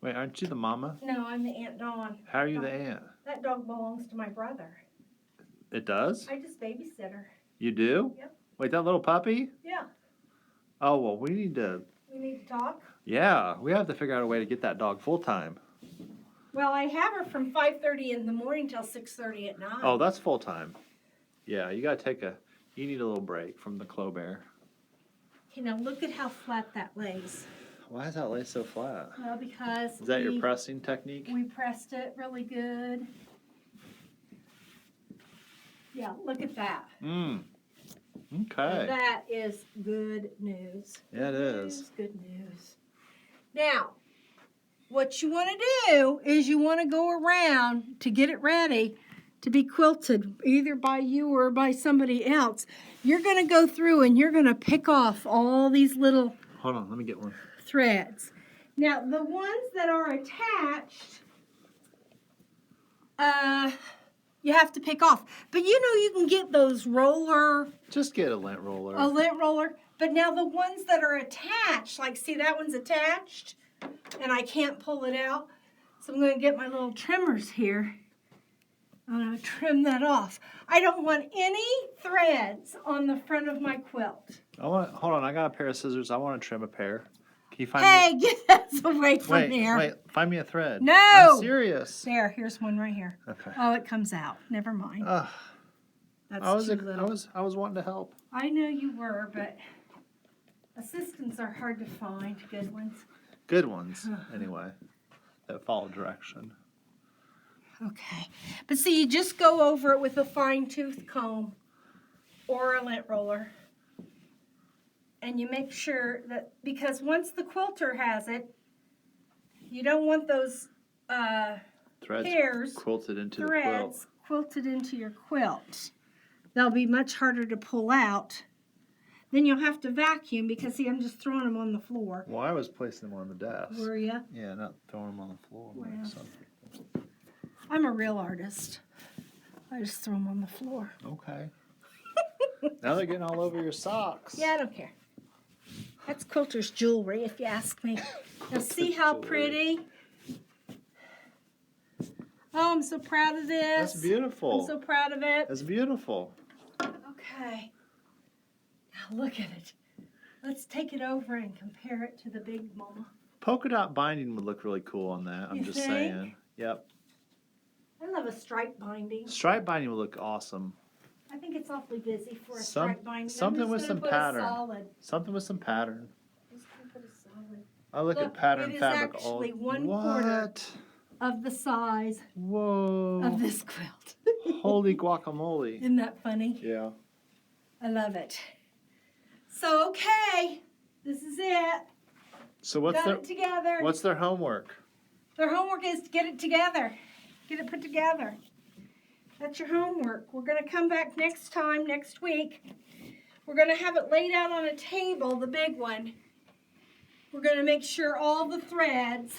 Wait, aren't you the mama? No, I'm the Aunt Dawn. How are you the aunt? That dog belongs to my brother. It does? I just babysit her. You do? Yep. Wait, that little puppy? Yeah. Oh, well, we need to... We need to talk? Yeah, we have to figure out a way to get that dog full time. Well, I have her from 5:30 in the morning till 6:30 at night. Oh, that's full time. Yeah, you gotta you need a little break from the Clo Bear. Okay, now look at how flat that lays. Why is that lace so flat? Well, because Is that your pressing technique? we pressed it really good. Yeah, look at that. Okay. That is good news. Yeah, it is. Good news. Now, what you want to do is you want to go around to get it ready to be quilted, either by you or by somebody else. You're going to go through and you're going to pick off all these little Hold on, let me get one. threads. Now, the ones that are attached, you have to pick off. But you know you can get those roller... Just get a lint roller. A lint roller. But now the ones that are attached, like see that one's attached and I can't pull it out. So I'm going to get my little trimmers here. I'm going to trim that off. I don't want any threads on the front of my quilt. Hold on, I got a pair of scissors. I want to trim a pair. Can you find Hey, me? get that away from here. Wait, find me a thread. No. I'm serious. There, here's one right here. Okay. Oh, it comes out. Never mind. That's too little. I was wanting to help. I know you were, but assistants are hard to find. Good ones. Good ones, anyway, that follow direction. Okay. But see, you just go over it with a fine-tooth comb or a lint roller. And you make sure that, because once the quilter has it, you don't want those Threads hairs, quilted into the quilt. quilted into your quilt. They'll be much harder to pull out Then you'll have to vacuum because, see, I'm just throwing them on the floor. Well, I was placing them on the desk. Were you? Yeah, not throwing them on the floor. Well. Like some people. I'm a real artist. I just throw them on the floor. Okay. Now they're getting all over your socks. Yeah, I don't care. That's quilter's jewelry, if you ask me. Now, see how pretty? Oh, I'm so proud of this. That's beautiful. I'm so proud of it. That's beautiful. Okay. Now, look at it. Let's take it over and compare it to the big mama. Polka dot binding would look really cool on that. I'm You just think? saying. Yep. I love a stripe binding. Stripe binding would look awesome. I think it's awfully busy for a stripe binding. Something with some pattern. Solid. Something with some pattern. I'm just gonna put a solid. I look at pattern it is fabric actually all. 1/4 What? of the size Whoa. of this quilt. Holy guacamole. Isn't that funny? Yeah. I love it. So, okay, this is it. So Got it together. what's their homework? Their homework is to get it together. Get it put together. That's your homework. We're going to come back next week. We're going to have it laid out on a table, the big one. We're going to make sure all the threads.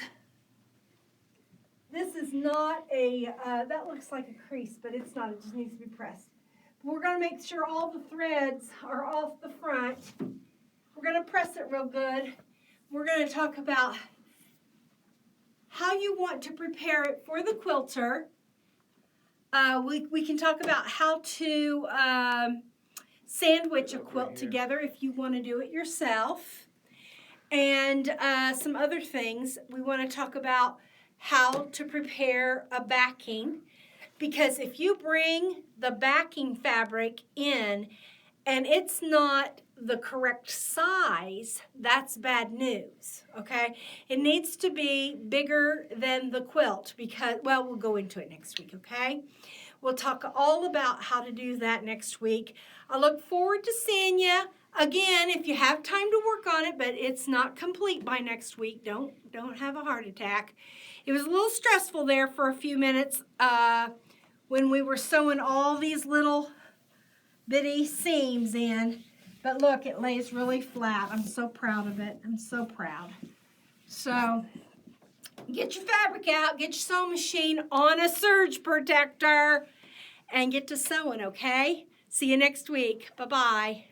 This is not a, that looks like a crease, but it's not. It just needs to be pressed. But we're going to make sure all the threads are off the front. We're going to press it real good. We're going to talk about how you want to prepare it for the quilter. We can talk about how to sandwich a quilt together if you want to do it yourself. And some other things. We want to talk about how to prepare a backing. Because if you bring the backing fabric in and it's not the correct size, that's bad news, okay? It needs to be bigger than the quilt because, well, we'll go into it next week, okay? We'll talk all about how to do that next week. I look forward to seeing you. Again, if you have time to work on it, but it's not complete by next week, don't have a heart attack. It was a little stressful there for a few minutes when we were sewing all these little bitty seams in. But look, it lays really flat. I'm so proud of it. I'm so proud. So get your fabric out, get your sewing machine on a surge protector, and get to sewing, okay? See you next week. Bye-bye.